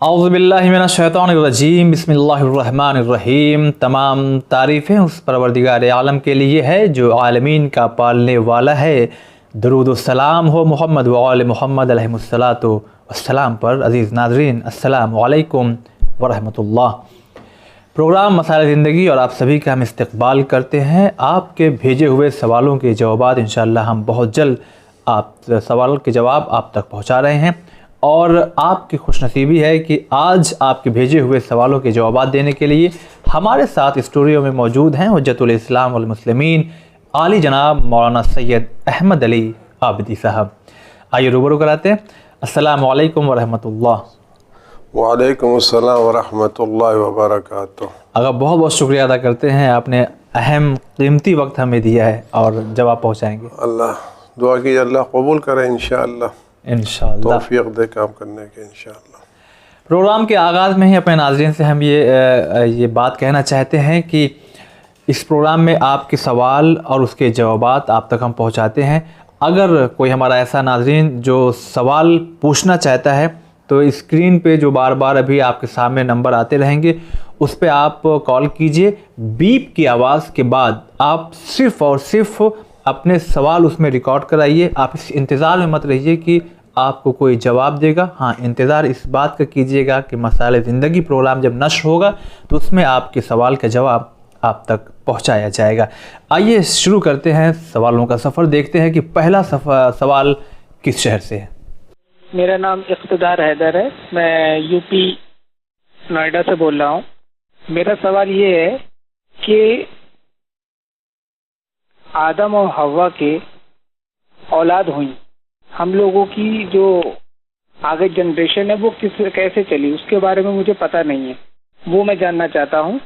اعوذ باللہ من الشیطان الرجیم، بسم اللہ الرحمن الرحیم۔ تمام تعریفیں اس پروردگار عالم کے لیے ہے جو عالمین کا پالنے والا ہے۔ درود و سلام ہو محمد و آل محمد علیہ الصلاۃ والسلام پر۔ عزیز ناظرین، السلام علیکم ورحمۃ اللہ۔ پروگرام مسائل زندگی اور آپ سبھی کا ہم استقبال کرتے ہیں۔ آپ کے بھیجے ہوئے سوالوں کے جوابات انشاءاللہ ہم بہت جلد سوال کے جواب آپ تک پہنچا رہے ہیں، اور آپ کی خوش نصیبی ہے کہ آج آپ کے بھیجے ہوئے سوالوں کے جوابات دینے کے لیے ہمارے ساتھ اسٹوڈیو میں موجود ہیں حجت الاسلام والمسلمین عالی جناب مولانا سید احمد علی عابدی صاحب۔ آئیے روبرو کراتے ہیں۔ السلام علیکم ورحمۃ اللہ۔ وعلیکم السلام ورحمۃ اللہ وبرکاتہ۔ اگر بہت بہت شکریہ ادا کرتے ہیں، آپ نے اہم قیمتی وقت ہمیں دیا ہے اور جواب پہنچائیں گے۔ اللہ دعا کی اللہ قبول کرے انشاءاللہ، انشاءاللہ توفیق دے کام کرنے کے انشاءاللہ۔ پروگرام کے آغاز میں ہی اپنے ناظرین سے ہم یہ بات کہنا چاہتے ہیں کہ اس پروگرام میں آپ کے سوال اور اس کے جوابات آپ تک ہم پہنچاتے ہیں۔ اگر کوئی ہمارا ایسا ناظرین جو سوال پوچھنا چاہتا ہے تو اسکرین پہ جو بار بار ابھی آپ کے سامنے نمبر آتے رہیں گے، اس پہ آپ کال کیجئے۔ بیپ کی آواز کے بعد آپ صرف اور صرف اپنے سوال اس میں ریکارڈ کرائیے۔ آپ اس انتظار میں مت رہیے کہ آپ کو کوئی جواب دے گا، ہاں انتظار اس بات کا کیجیے گا کہ مسائل زندگی پروگرام جب نشر ہوگا تو اس میں آپ کے سوال کا جواب آپ تک پہنچایا جائے گا۔ آئیے شروع کرتے ہیں سوالوں کا سفر، دیکھتے ہیں کہ پہلا سوال کس شہر سے ہے۔ میرا نام اقتدار حیدر ہے، میں یو پی نوئیڈا سے بول رہا ہوں۔ میرا سوال یہ ہے کہ آدم اور حوا کے اولاد ہوئی، ہم لوگوں کی جو آگے جنریشن ہے وہ کیسے چلی، اس کے بارے میں مجھے پتہ نہیں ہے۔ وہ میں جاننا چاہتا ہوں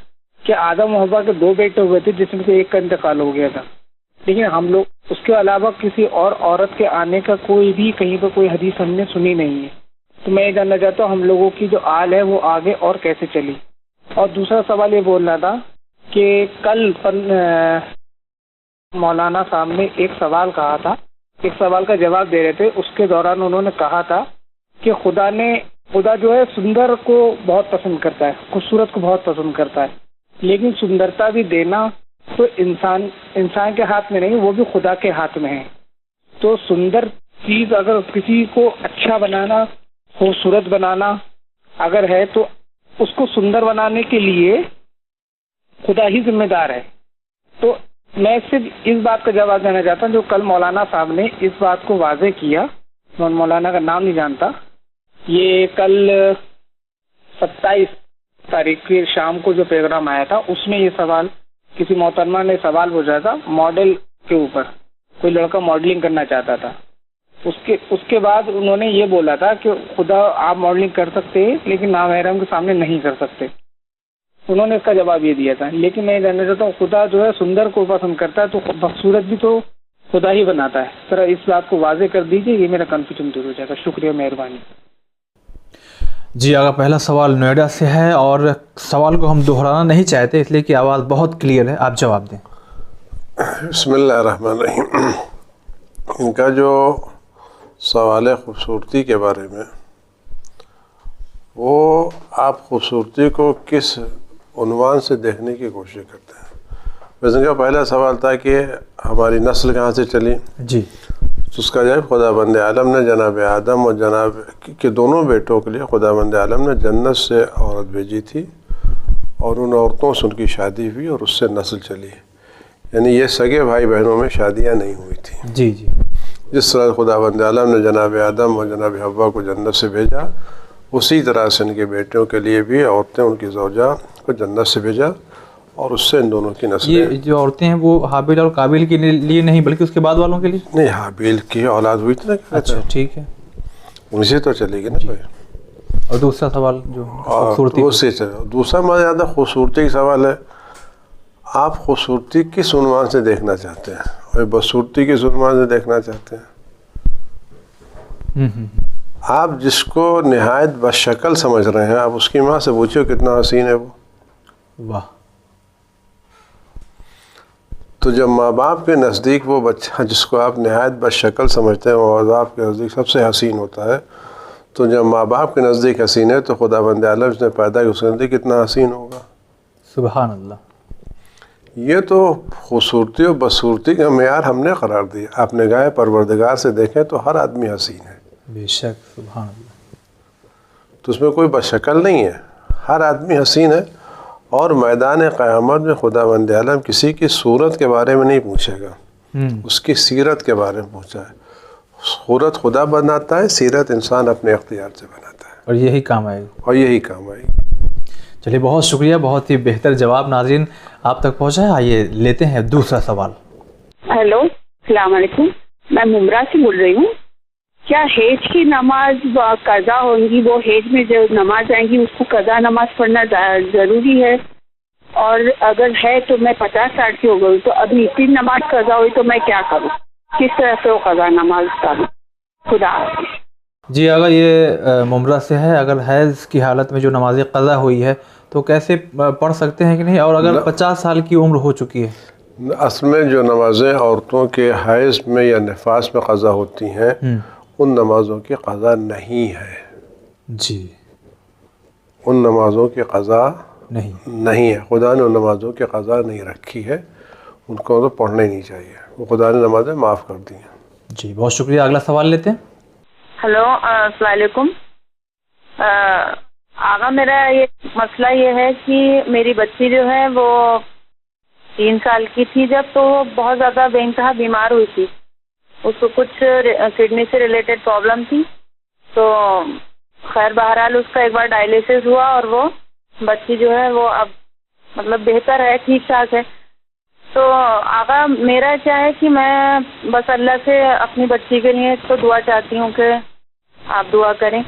کہ آدم و حوا کے 2 بیٹے ہوئے تھے جس میں سے ایک کا انتقال ہو گیا تھا، لیکن ہم لوگ اس کے علاوہ کسی اور عورت کے آنے کا کوئی بھی کہیں پہ کوئی حدیث ہم نے سنی نہیں ہے۔ تو میں یہ جاننا چاہتا ہوں ہم لوگوں کی جو آل ہے وہ آگے اور کیسے چلی۔ اور دوسرا سوال یہ بولنا تھا کہ کل مولانا صاحب نے ایک سوال کہا تھا، ایک سوال کا جواب دے رہے تھے، اس کے دوران انہوں نے کہا تھا کہ خدا جو ہے سندر کو بہت پسند کرتا ہے، خوبصورت کو بہت پسند کرتا ہے، لیکن سندرتا بھی دینا تو انسان کے ہاتھ میں نہیں، وہ بھی خدا کے ہاتھ میں ہے۔ تو سندر چیز اگر کسی کو اچھا بنانا، خوبصورت بنانا اگر ہے تو اس کو سندر بنانے کے لیے خدا ہی ذمہ دار ہے۔ تو میں صرف اس بات کا جواب دینا چاہتا ہوں جو کل مولانا صاحب نے اس بات کو واضح کیا، میں مولانا کا نام نہیں جانتا، یہ کل 27 تاریخ کی شام کو جو پروگرام آیا تھا اس میں یہ سوال کسی محترمہ نے سوال پوچھا تھا ماڈل کے اوپر، کوئی لڑکا ماڈلنگ کرنا چاہتا تھا، اس کے بعد انہوں نے یہ بولا تھا کہ خدا آپ ماڈلنگ کر سکتے ہیں لیکن نامحرم کے سامنے نہیں کر سکتے، انہوں نے اس کا جواب یہ دیا تھا۔ لیکن میں یہ جاننا چاہتا ہوں خدا جو ہے سندر کو پسند کرتا ہے تو خوبصورت بھی تو خدا ہی بناتا ہے، ذرا اس بات کو واضح کر دیجیے، یہ میرا کنفیوژن دور ہو جائے گا۔ شکریہ، مہربانی۔ جی، اگر پہلا سوال نوئیڈا سے ہے اور سوال کو ہم دہرانا نہیں چاہتے اس لیے کہ آواز بہت کلیئر ہے، آپ جواب دیں۔ بسم اللہ الرحمن الرحیم۔ ان کا جو سوال ہے خوبصورتی کے بارے میں، وہ آپ خوبصورتی کو کس عنوان سے دیکھنے کی کوشش کرتے ہیں؟ ویسے ان کا پہلا سوال تھا کہ ہماری نسل کہاں سے چلی، جی، اس کا جواب خدا بند عالم نے جناب آدم اور جناب کے دونوں بیٹوں کے لیے خدا بند عالم نے جنت سے عورت بھیجی تھی، اور ان عورتوں سے ان کی شادی ہوئی اور اس سے نسل چلی، یعنی یہ سگے بھائی بہنوں میں شادیاں نہیں ہوئی تھیں۔ جی جی، جس طرح خدا بند عالم نے جناب آدم اور جناب حوا کو جنت سے بھیجا، اسی طرح سے ان کے بیٹوں کے لیے بھی عورتیں ان کی زوجہ کو جنت سے بھیجا، اور اس سے ان دونوں کی نسلیں۔ یہ جو عورتیں ہیں وہ حابیل اور قابیل کے لیے نہیں بلکہ اس کے بعد والوں کے لیے؟ نہیں، حابیل کی اولاد ہوئی تھی نا۔ اچھا، ٹھیک ہے، ان سے تو چلے گی نا بھائی۔ اور دوسرا سوال جو خوبصورتی، دوسرا مزہ زیادہ خوبصورتی کا سوال ہے، آپ خوبصورتی کس عنوان سے دیکھنا چاہتے ہیں اور بدصورتی کس عنوان سے دیکھنا چاہتے ہیں؟ آپ جس کو نہایت بشکل سمجھ رہے ہیں، آپ اس کی ماں سے پوچھو کتنا حسین ہے وہ۔ واہ۔ تو جب ماں باپ کے نزدیک وہ بچہ جس کو آپ نہایت بشکل سمجھتے ہیں وہ آپ کے نزدیک سب سے حسین ہوتا ہے، تو جب ماں باپ کے نزدیک حسین ہے تو خدا بند عالم جس نے پیدا کیا اس کے نزدیک کتنا حسین ہوگا. سبحان اللہ. یہ تو خوبصورتی اور بدصورتی کا معیار ہم نے قرار دیا. آپ نگاہ پروردگار سے دیکھیں تو ہر آدمی حسین ہے. بے شک. سبحان اللہ. تو اس میں کوئی بدشکل نہیں ہے، ہر آدمی حسین ہے. اور میدان قیامت میں خدا بند عالم کسی کی صورت کے بارے میں نہیں پوچھے گا، اس کی سیرت کے بارے میں پوچھا ہے. صورت خدا بناتا ہے، سیرت انسان اپنے اختیار سے بناتا ہے، اور یہی کام آئے گا. اور یہی کام آئے گا. چلیے بہت شکریہ، بہت ہی بہتر جواب ناظرین آپ تک پہنچا ہے. آئیے لیتے ہیں دوسرا سوال. ہیلو، السلام علیکم. میں ممرا سے بول رہی ہوں. کیا حیض کی نماز قضا ہوں گی؟ وہ حیض میں جو نماز آئیں گی اس کو قضا نماز پڑھنا ضروری ہے؟ اور اگر ہے تو میں 50 سال کی ہو گئی تو ابھی اتنی نماز قضا ہوئی تو میں کیا کروں؟ کس طرح سے وہ قضا نماز کروں؟ خدا حافظ. جی اگر یہ ممرہ سے ہے، اگر حیض کی حالت میں جو نماز قضا ہوئی ہے تو کیسے پڑھ سکتے ہیں کہ نہیں؟ اور اگر 50 سال کی عمر ہو چکی ہے؟ اصل میں جو نمازیں عورتوں کے حیض میں یا نفاس میں قضا ہوتی ہیں ان نمازوں کی قضا نہیں ہے. جی ان نمازوں کی قضا نہیں ہے. خدا نے ان نمازوں کی قضا نہیں رکھی ہے، ان کو تو پڑھنا ہی نہیں چاہیے. وہ خدا نے نمازیں معاف کر دی ہیں. جی بہت شکریہ. اگلا سوال لیتے ہیں. ہلو، السلام علیکم. آغا میرا یہ مسئلہ یہ ہے کہ میری بچی جو ہے وہ 3 سال کی تھی جب، تو وہ بہت زیادہ بے انتہا بیمار ہوئی تھی. اس کو کچھ کڈنی سے ریلیٹڈ پرابلم تھی. تو خیر بہرحال اس کا ایک بار ڈائلیسس ہوا اور وہ بچی جو ہے وہ اب مطلب بہتر ہے، ٹھیک ٹھاک ہے. تو آقا میرا کیا ہے کہ میں بس اللہ سے اپنی بچی کے لیے تو دعا چاہتی ہوں کہ آپ دعا کریں.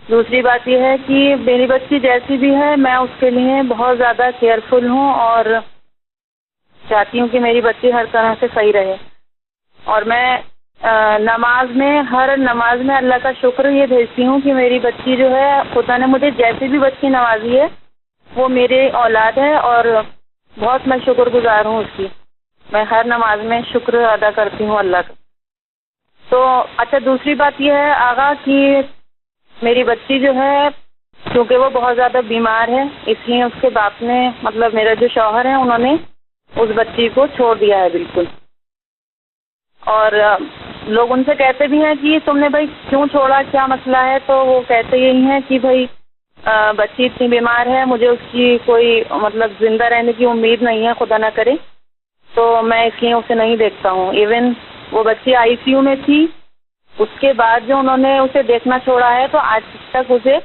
دوسری بات یہ ہے کہ میری بچی جیسی بھی ہے میں اس کے لیے بہت زیادہ کیئرفل ہوں اور چاہتی ہوں کہ میری بچی ہر طرح سے صحیح رہے. اور میں ہر نماز میں اللہ کا شکر یہ بھیجتی ہوں کہ میری بچی جو ہے خدا نے مجھے جیسی بھی بچی نوازی ہے وہ میری اولاد ہے اور بہت میں شکر گزار ہوں اس کی. میں ہر نماز میں شکر ادا کرتی ہوں اللہ کا. تو اچھا دوسری بات یہ ہے آغا کہ میری بچی جو ہے کیونکہ وہ بہت زیادہ بیمار ہے اس لیے اس کے باپ نے مطلب میرا جو شوہر ہے انہوں نے اس بچی کو چھوڑ دیا ہے بالکل. اور لوگ ان سے کہتے بھی ہیں کہ تم نے بھائی کیوں چھوڑا، کیا مسئلہ ہے؟ تو وہ کہتے یہی ہیں کہ بھائی بچی اتنی بیمار ہے، مجھے اس کی کوئی مطلب زندہ رہنے کی امید نہیں ہے، خدا نہ کرے، تو میں اس لیے اسے نہیں دیکھتا ہوں. ایون وہ بچی ICU میں تھی، اس کے بعد جو انہوں نے اسے دیکھنا چھوڑا ہے تو آج تک اسے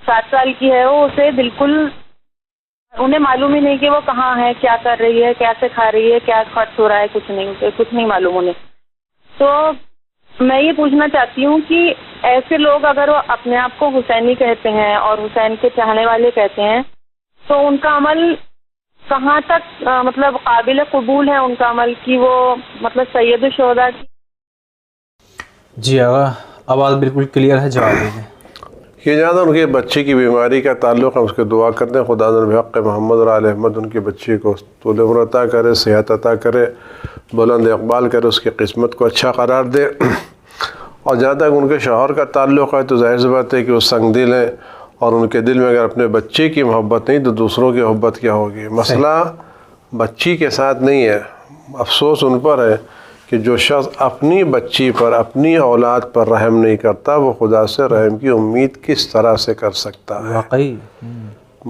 7 سال کی ہے وہ، اسے بالکل انہیں معلوم ہی نہیں کہ وہ کہاں ہے، کیا کر رہی ہے، کیسے کھا رہی ہے، کیا خرچ ہو رہا ہے، کچھ نہیں معلوم انہیں. تو میں یہ پوچھنا چاہتی ہوں کہ ایسے لوگ اگر وہ اپنے آپ کو حسینی کہتے ہیں اور حسین کے چاہنے والے کہتے ہیں تو ان کا عمل کہاں تک مطلب قابل قبول ہے ان کا عمل کہ وہ مطلب سید الشہداء کی. جی آواز بالکل کلیئر ہے، جواب دیجیے. یہ زیادہ ان کے بچے کی بیماری کا تعلق ہے، اس کے دعا کرتے ہیں خدا بحق محمد اور آل احمد ان کے بچے کو طول عمر عطا کرے، صحت عطا کرے، بلند اقبال کرے، اس کی قسمت کو اچھا قرار دے. اور جہاں تک ان کے شوہر کا تعلق ہے تو ظاہر سی بات ہے کہ وہ سنگ دل ہیں اور ان کے دل میں اگر اپنے بچے کی محبت نہیں تو دوسروں کی محبت کیا ہوگی. مسئلہ بچی کے ساتھ نہیں ہے، افسوس ان پر ہے کہ جو شخص اپنی بچی پر، اپنی اولاد پر رحم نہیں کرتا وہ خدا سے رحم کی امید کس طرح سے کر سکتا ہے. واقعی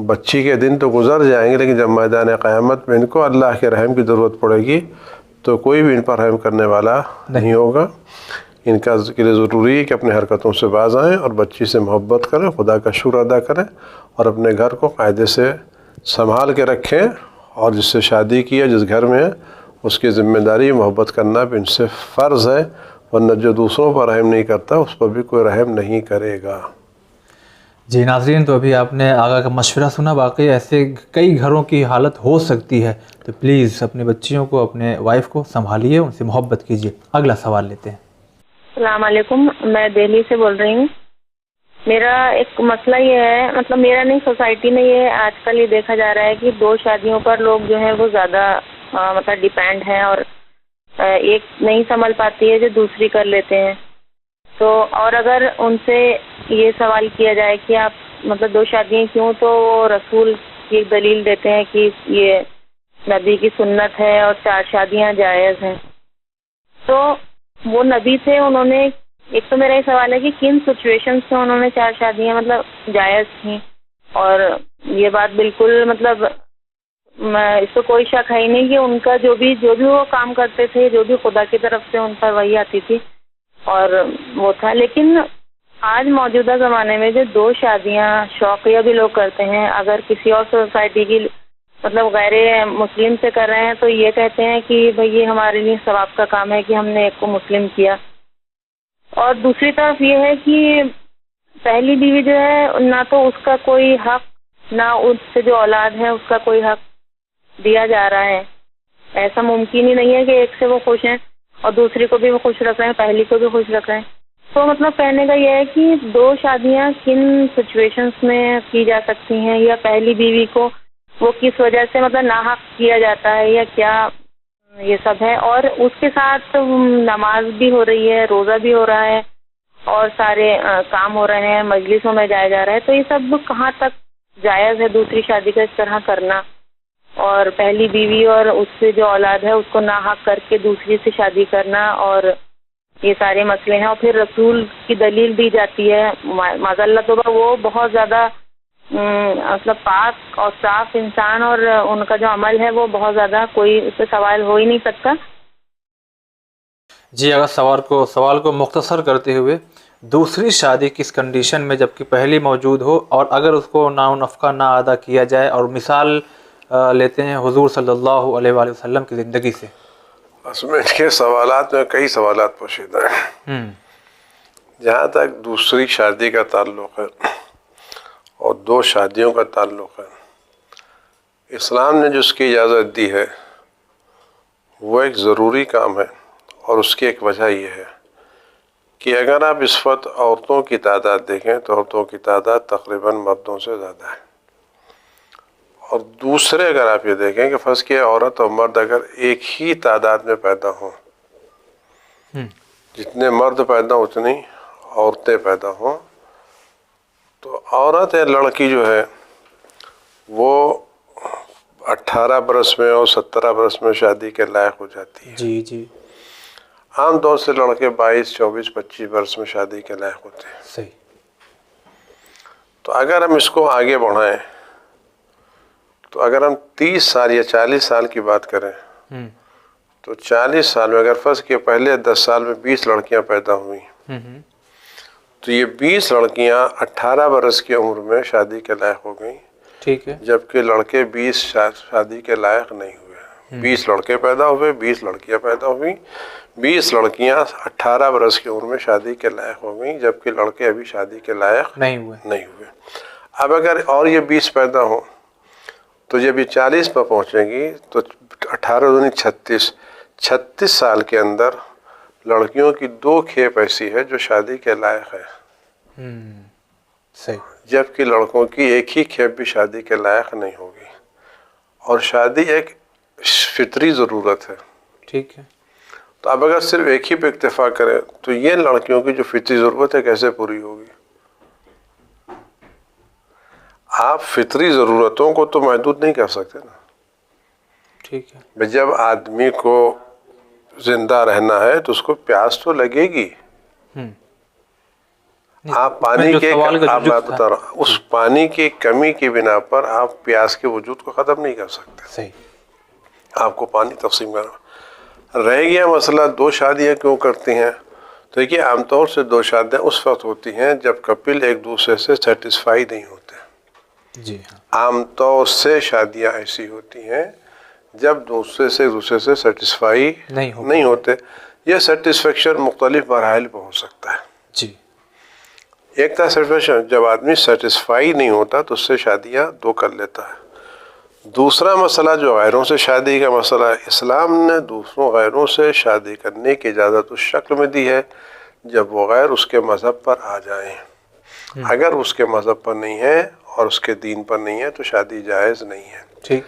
بچی کے دن تو گزر جائیں گے لیکن جب میدان قیامت میں ان کو اللہ کے رحم کی ضرورت پڑے گی تو کوئی بھی ان پر رحم کرنے والا نہیں ہوگا. ان کا کے لیے ضروری ہے کہ اپنی حرکتوں سے باز آئیں اور بچی سے محبت کریں، خدا کا شکر ادا کریں اور اپنے گھر کو قاعدے سے سنبھال کے رکھیں. اور جس سے شادی کی ہے، جس گھر میں ہے، اس کی ذمہ داری محبت کرنا بھی ان سے فرض ہے، ورنہ جو دوسروں پر رحم نہیں کرتا اس پر بھی کوئی رحم نہیں کرے گا. جی ناظرین، تو ابھی آپ نے آغا کا مشورہ سنا. واقعی ایسے کئی گھروں کی حالت ہو سکتی ہے، تو پلیز اپنے بچیوں کو، اپنے وائف کو سنبھالیے، ان سے محبت کیجیے. اگلا سوال لیتے ہیں. السلام علیکم، میں دہلی سے بول رہی ہوں. میرا ایک مسئلہ یہ ہے، مطلب میرا نہیں، سوسائٹی میں یہ آج کل یہ دیکھا جا رہا ہے کہ 2 شادیوں پر لوگ جو ہیں وہ زیادہ مطلب ڈیپینڈ ہیں اور ایک نہیں سنبھل پاتی ہے جو دوسری کر لیتے ہیں. تو اور اگر ان سے یہ سوال کیا جائے کہ آپ مطلب 2 شادیاں کیوں، تو وہ رسول کی ایک دلیل دیتے ہیں کہ یہ نبی کی سنت ہے اور 4 شادیاں جائز ہیں. تو وہ نبی تھے، انہوں نے، ایک تو میرا یہ سوال ہے کہ کن سچویشنز میں انہوں نے 4 شادیاں مطلب جائز تھیں، اور یہ بات بالکل مطلب اس کو کوئی شک ہے ہی نہیں کہ ان کا جو بھی وہ کام کرتے تھے، جو بھی خدا کی طرف سے ان پر وحی آتی تھی اور وہ تھا. لیکن آج موجودہ زمانے میں جو 2 شادیاں شوقیہ بھی لوگ کرتے ہیں، اگر کسی اور سوسائٹی کی مطلب غیر مسلم سے کر رہے ہیں تو یہ کہتے ہیں کہ بھئی یہ ہمارے لیے ثواب کا کام ہے کہ ہم نے ایک کو مسلم کیا. اور دوسری طرف یہ ہے کہ پہلی بیوی جو ہے نہ تو اس کا کوئی حق، نہ اس سے جو اولاد ہے اس کا کوئی حق دیا جا رہا ہے. ایسا ممکن ہی نہیں ہے کہ ایک سے وہ خوش ہیں اور دوسری کو بھی وہ خوش رکھ رہے ہیں، پہلی کو بھی خوش رکھ رہے ہیں. تو مطلب کہنے کا یہ ہے کہ 2 شادیاں کن سچویشنز میں کی جا سکتی ہیں، یا پہلی بیوی کو وہ کس وجہ سے مطلب ناحق کیا جاتا ہے، یا کیا یہ سب ہے. اور اس کے ساتھ نماز بھی ہو رہی ہے، روزہ بھی ہو رہا ہے، اور سارے کام ہو رہے ہیں، مجلسوں میں جایا جا رہا ہے. تو یہ سب کہاں تک جائز ہے دوسری شادی کا اس طرح کرنا، اور پہلی بیوی اور اس سے جو اولاد ہے اس کو ناحق کر کے دوسری سے شادی کرنا، اور یہ سارے مسئلے ہیں. اور پھر رسول کی دلیل دی جاتی ہے، معاذ اللہ توبہ، وہ بہت زیادہ مطلب پاک اور صاف انسان، اور ان کا جو عمل ہے وہ بہت زیادہ، کوئی اس سے سوال ہو ہی نہیں سکتا. جی، اگر سوال کو مختصر کرتے ہوئے، دوسری شادی کس کنڈیشن میں جبکہ پہلی موجود ہو، اور اگر اس کو نفقہ نہ ادا کیا جائے، اور مثال لیتے ہیں حضور صلی اللہ علیہ وآلہ وسلم کی زندگی سے. اس میں کے سوالات میں کئی سوالات پوشیدہ ہیں. جہاں تک دوسری شادی کا تعلق ہے اور 2 شادیوں کا تعلق ہے، اسلام نے جو اس کی اجازت دی ہے وہ ایک ضروری کام ہے، اور اس کی ایک وجہ یہ ہے کہ اگر آپ اس وقت عورتوں کی تعداد دیکھیں تو عورتوں کی تعداد تقریباً مردوں سے زیادہ ہے. اور دوسرے اگر آپ یہ دیکھیں کہ فرض کیا عورت اور مرد اگر ایک ہی تعداد میں پیدا ہوں، جتنے مرد پیدا ہوں اتنی عورتیں پیدا ہوں، تو عورت یا لڑکی جو ہے وہ 18 برس میں اور 17 برس میں شادی کے لائق ہو جاتی ہے. جی جی، عام طور سے لڑکے 22, 24, 25 برس میں شادی کے لائق ہوتے ہیں. صحیح. تو اگر ہم اس کو آگے بڑھائیں تو اگر ہم 30 سال یا 40 سال کی بات کریں تو 40 سال میں اگر فرض کیا پہلے 10 سال میں 20 لڑکیاں پیدا ہوئیں، تو یہ 20 لڑکیاں 18 برس کی عمر میں شادی کے لائق ہو گئیں. ٹھیک ہے. جبکہ لڑکے 20 شادی کے لائق نہیں ہوئے. 20 لڑکے پیدا ہوئے، 20 لڑکیاں پیدا ہوئیں. 20 لڑکیاں 18 برس کی عمر میں شادی کے لائق ہو گئیں، جبکہ لڑکے ابھی شادی کے لائق نہیں ہوئے. اب اگر اور یہ 20 پیدا ہوں تو جب یہ 40 پر پہنچیں گی تو 18 دونی 36 سال کے اندر لڑکیوں کی 2 کھیپ ایسی ہے جو شادی کے لائق ہے. صحیح. جبکہ لڑکوں کی ایک ہی کھیپ بھی شادی کے لائق نہیں ہوگی. اور شادی ایک فطری ضرورت ہے. ٹھیک ہے. تو اب اگر صرف ایک ہی پہ اکتفا کریں تو یہ لڑکیوں کی جو فطری ضرورت ہے کیسے پوری ہوگی؟ آپ فطری ضرورتوں کو تو محدود نہیں کر سکتے نا. ٹھیک ہے. جب آدمی کو زندہ رہنا ہے تو اس کو پیاس تو لگے گی. آپ پانی کے آپ بتا رہا ہوں اس پانی کی کمی کی بنا پر آپ پیاس کے وجود کو ختم نہیں کر سکتے. صحیح. آپ کو پانی تقسیم کرنا. رہ گیا مسئلہ 2 شادیاں کیوں کرتی ہیں؟ تو دیکھیے عام طور سے 2 شادیاں اس وقت ہوتی ہیں جب کپل ایک دوسرے سے سیٹسفائی نہیں ہوتے. جی ہاں. عام طور سے شادیاں ایسی ہوتی ہیں جب دوسرے سے سیٹسفائی نہیں ہوتے. یہ سیٹسفیکشن مختلف مراحل پہ ہو سکتا ہے. جی. ایک تھا سیٹسفیکشن، جب آدمی سیٹسفائی نہیں ہوتا تو اس سے شادیاں 2 کر لیتا ہے. دوسرا مسئلہ جو غیروں سے شادی کا مسئلہ ہے، اسلام نے دوسروں غیروں سے شادی کرنے کی اجازت اس شکل میں دی ہے جب وہ غیر اس کے مذہب پر آ جائیں. اگر اس کے مذہب پر نہیں ہے اور اس کے دین پر نہیں ہے تو شادی جائز نہیں ہے. ٹھیک.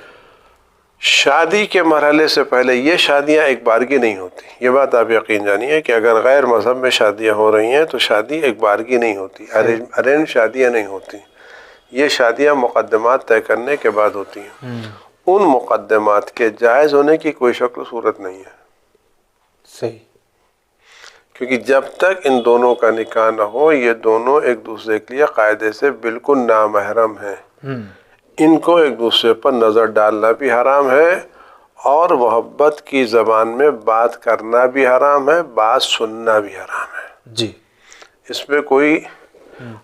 شادی کے مرحلے سے پہلے یہ شادیاں ایک بارگی نہیں ہوتی. یہ بات آپ یقین جانیے کہ اگر غیر مذہب میں شادیاں ہو رہی ہیں تو شادی ایک بارگی نہیں ہوتی. ارینج شادیاں نہیں ہوتی. یہ شادیاں مقدمات طے کرنے کے بعد ہوتی ہیں. ان مقدمات کے جائز ہونے کی کوئی شکل و صورت نہیں ہے. صحیح. کیونکہ جب تک ان دونوں کا نکاح نہ ہو یہ دونوں ایک دوسرے کے لیے قاعدے سے بالکل نامحرم ہیں. ان کو ایک دوسرے پر نظر ڈالنا بھی حرام ہے اور محبت کی زبان میں بات کرنا بھی حرام ہے, بات سننا بھی حرام ہے. جی. اس میں کوئی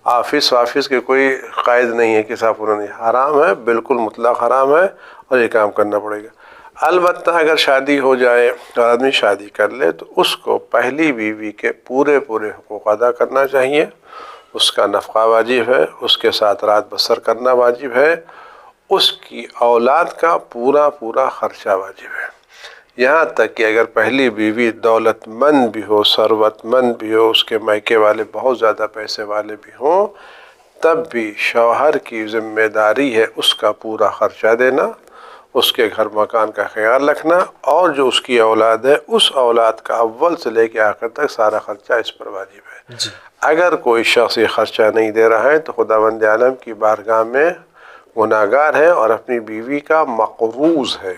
آفس کے کوئی قائد نہیں ہے کہ صاحب نہیں. حرام ہے, بالکل مطلق حرام ہے اور یہ کام کرنا پڑے گا. البتہ اگر شادی ہو جائے اور آدمی شادی کر لے تو اس کو پہلی بیوی کے پورے حقوق ادا کرنا چاہیے. اس کا نفقہ واجب ہے, اس کے ساتھ رات بسر کرنا واجب ہے, اس کی اولاد کا پورا خرچہ واجب ہے. یہاں تک کہ اگر پہلی بیوی دولت مند بھی ہو, ثروت مند بھی ہو, اس کے میکے والے بہت زیادہ پیسے والے بھی ہوں, تب بھی شوہر کی ذمہ داری ہے اس کا پورا خرچہ دینا, اس کے گھر مکان کا خیال رکھنا, اور جو اس کی اولاد ہے اس اولاد کا اول سے لے کے آخر تک سارا خرچہ اس پر واجب ہے. جی. اگر اگر کوئی شخص یہ خرچہ نہیں دے رہا ہے تو خداوند عالم کی بارگاہ میں گناہگار ہے اور اپنی بیوی کا مقروض ہے.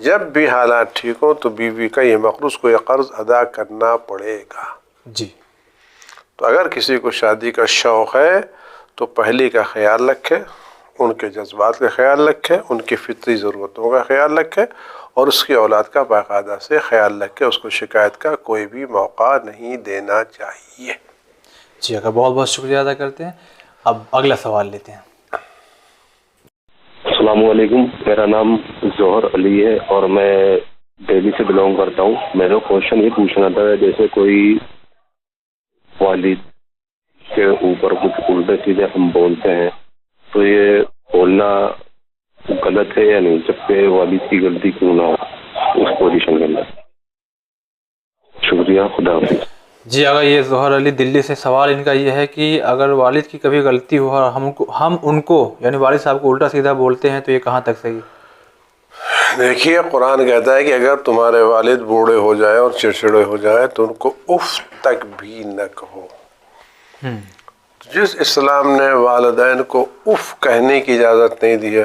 جب بھی حالات ٹھیک ہوں تو بیوی کا یہ مقروض کو یہ قرض ادا کرنا پڑے گا. جی. تو اگر کسی کو شادی کا شوق ہے تو پہلی کا خیال رکھے, ان کے جذبات کا خیال رکھے, ان کی فطری ضرورتوں کا خیال رکھے, اور اس کی اولاد کا باقاعدہ سے خیال رکھے. اس کو شکایت کا کوئی بھی موقع نہیں دینا چاہیے. جی. اگر بہت شکریہ ادا کرتے ہیں. اب اگلا سوال لیتے ہیں. السلام علیکم, میرا نام ظہر علی ہے اور میں دہلی سے بلانگ کرتا ہوں. میرا کوشچن یہ پوچھنا تھا, جیسے کوئی والد کے اوپر کچھ الٹے سیدھے ہم بولتے ہیں تو یہ بولنا غلط ہے یا نہیں, جبکہ والد کی غلطی کیوں نہ ہو اس پوزیشن کے اندر. شکریہ, خدا حافظ. جی. اگر یہ ظہر علی دلی سے سوال ان کا یہ ہے کہ اگر والد کی کبھی غلطی ہو اور ہم ان کو یعنی والد صاحب کو الٹا سیدھا بولتے ہیں تو یہ کہاں تک صحیح؟ دیکھیے, قرآن کہتا ہے کہ اگر تمہارے والد بوڑھے ہو جائے اور چڑچڑے ہو جائے تو ان کو اف تک بھی نہ کہو. جس اسلام نے والدین کو اف کہنے کی اجازت نہیں دی ہے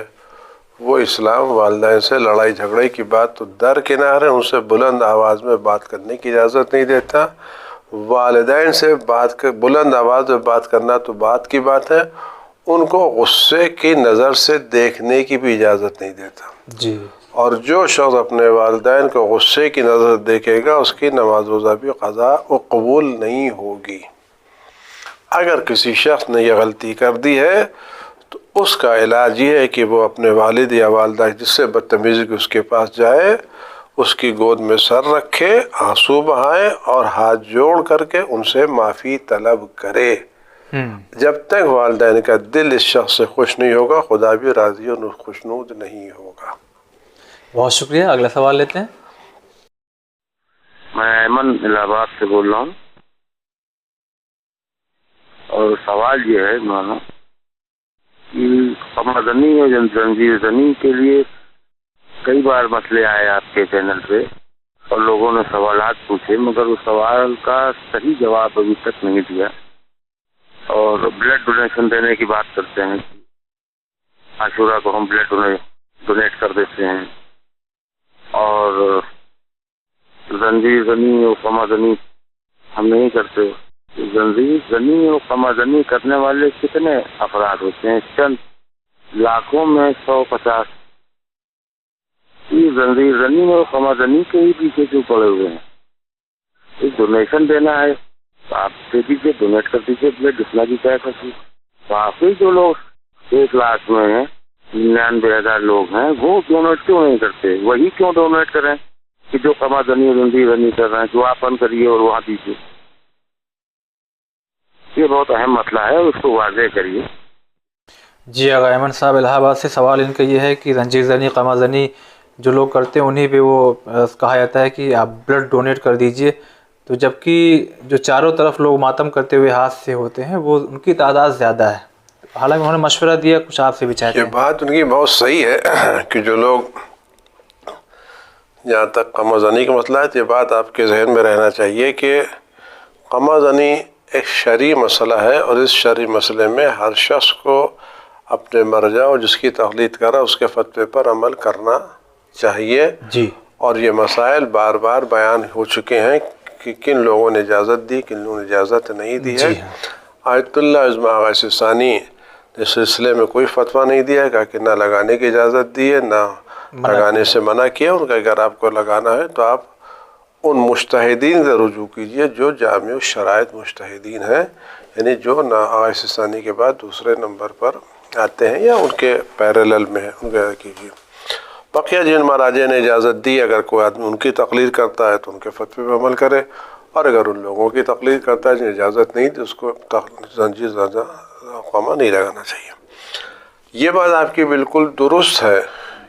وہ اسلام والدین سے لڑائی جھگڑے کی بات تو درکنار ہے, ان سے بلند آواز میں بات کرنے کی اجازت نہیں دیتا. والدین سے بلند آواز میں بات کرنا تو بات کی بات ہے, ان کو غصے کی نظر سے دیکھنے کی بھی اجازت نہیں دیتا. جی. اور جو شخص اپنے والدین کو غصے کی نظر دیکھے گا اس کی نماز روزہ بھی قضا و قبول نہیں ہوگی. اگر کسی شخص نے یہ غلطی کر دی ہے تو اس کا علاج یہ ہے کہ وہ اپنے والد یا والدہ جس سے بدتمیزی اس کے پاس جائے, اس کی گود میں سر رکھے, آنسو بہائے اور ہاتھ جوڑ کر کے ان سے معافی طلب کرے. جب تک والدین کا دل اس شخص سے خوش نہیں ہوگا خدا بھی راضی اور خوشنود نہیں ہوگا. بہت شکریہ. اگلا سوال لیتے ہیں. میں ایمن الہ آباد سے بول رہا ہوں اور سوال یہ ہے مولانا کہ قمر زنی اور زنجیر زنی کے لیے کئی بار مسئلے آئے آپ کے چینل پہ اور لوگوں نے سوالات پوچھے مگر اس سوال کا صحیح جواب ابھی تک نہیں دیا. اور بلڈ ڈونیشن دینے کی بات کرتے ہیں, عاشورہ کو ہم بلڈ ڈونیٹ کر دیتے ہیں, اور زنجیر زنی اور قمر زنی ہم نہیں کرتے. زنجیر زنی اور قمر زنی کرنے والے کتنے افراد ہوتے ہیں؟ چند لاکھوں میں 150. زنجیر زنی اور قمر زنی کے ہی پیچھے کیوں پڑے ہوئے ہیں؟ ایک ڈونیشن دینا ہے تو آپ دے دیجیے, ڈونیٹ کر دیجیے بلڈ, جتنا بھی کیا کرتی. باقی جو لوگ 1 لاکھ میں ہیں 99,000 لوگ ہیں وہ ڈونیٹ کیوں نہیں کرتے؟ وہی کیوں ڈونیٹ کریں کہ جو قمر زنی اور زنجیر زنی کر رہے ہیں, جو آپ کریے اور وہاں دیجیے. یہ بہت اہم مسئلہ ہے, اس کو واضح کریے. جی. اگر ایمن صاحب الہ آباد سے سوال ان کا یہ ہے کہ زنجیر زنی قمر زنی جو لوگ کرتے ہیں انہیں پہ وہ کہا جاتا ہے کہ آپ بلڈ ڈونیٹ کر دیجئے, تو جبکہ جو چاروں طرف لوگ ماتم کرتے ہوئے ہاتھ سے ہوتے ہیں وہ ان کی تعداد زیادہ ہے. حالانکہ انہوں نے مشورہ دیا، کچھ آپ سے بھی چاہتے یہ ہیں. بات ان کی بہت صحیح ہے کہ جو لوگ جہاں تک قمع زنی کا مسئلہ ہے تو یہ بات آپ کے ذہن میں رہنا چاہیے کہ قمع زنی ایک شرعی مسئلہ ہے، اور اس شرعی مسئلے میں ہر شخص کو اپنے مرجع اور جس کی تقلید کر رہا اس کے فتوے پر عمل کرنا چاہیے. جی. اور یہ مسائل بار بار بیان ہو چکے ہیں کہ کن لوگوں نے اجازت دی، کن لوگوں نے اجازت نہیں دی ہے. جی ہاں. آیت اللہ عظمہ آغا ثانی اس سلسلے میں کوئی فتویٰ نہیں دیا ہے، کہا کہ نہ لگانے کی اجازت دی ہے، نہ لگانے سے منع کیا. ان کا اگر آپ کو لگانا ہے تو آپ ان مجتہدین سے رجوع کیجئے جو جامع الشرائط مجتہدین ہیں، یعنی جو آغا ثانی کے بعد دوسرے نمبر پر آتے ہیں یا ان کے پیرلل میں ہیں، ان کا کیجیے. بقیہ جن مراجع نے اجازت دی، اگر کوئی آدمی ان کی تقلید کرتا ہے تو ان کے فتوے پہ عمل کرے، اور اگر ان لوگوں کی تقلید کرتا ہے جنہیں اجازت نہیں تو اس کو زنجیر زیادہ قمع نہیں لگانا چاہیے. یہ بات آپ کی بالکل درست ہے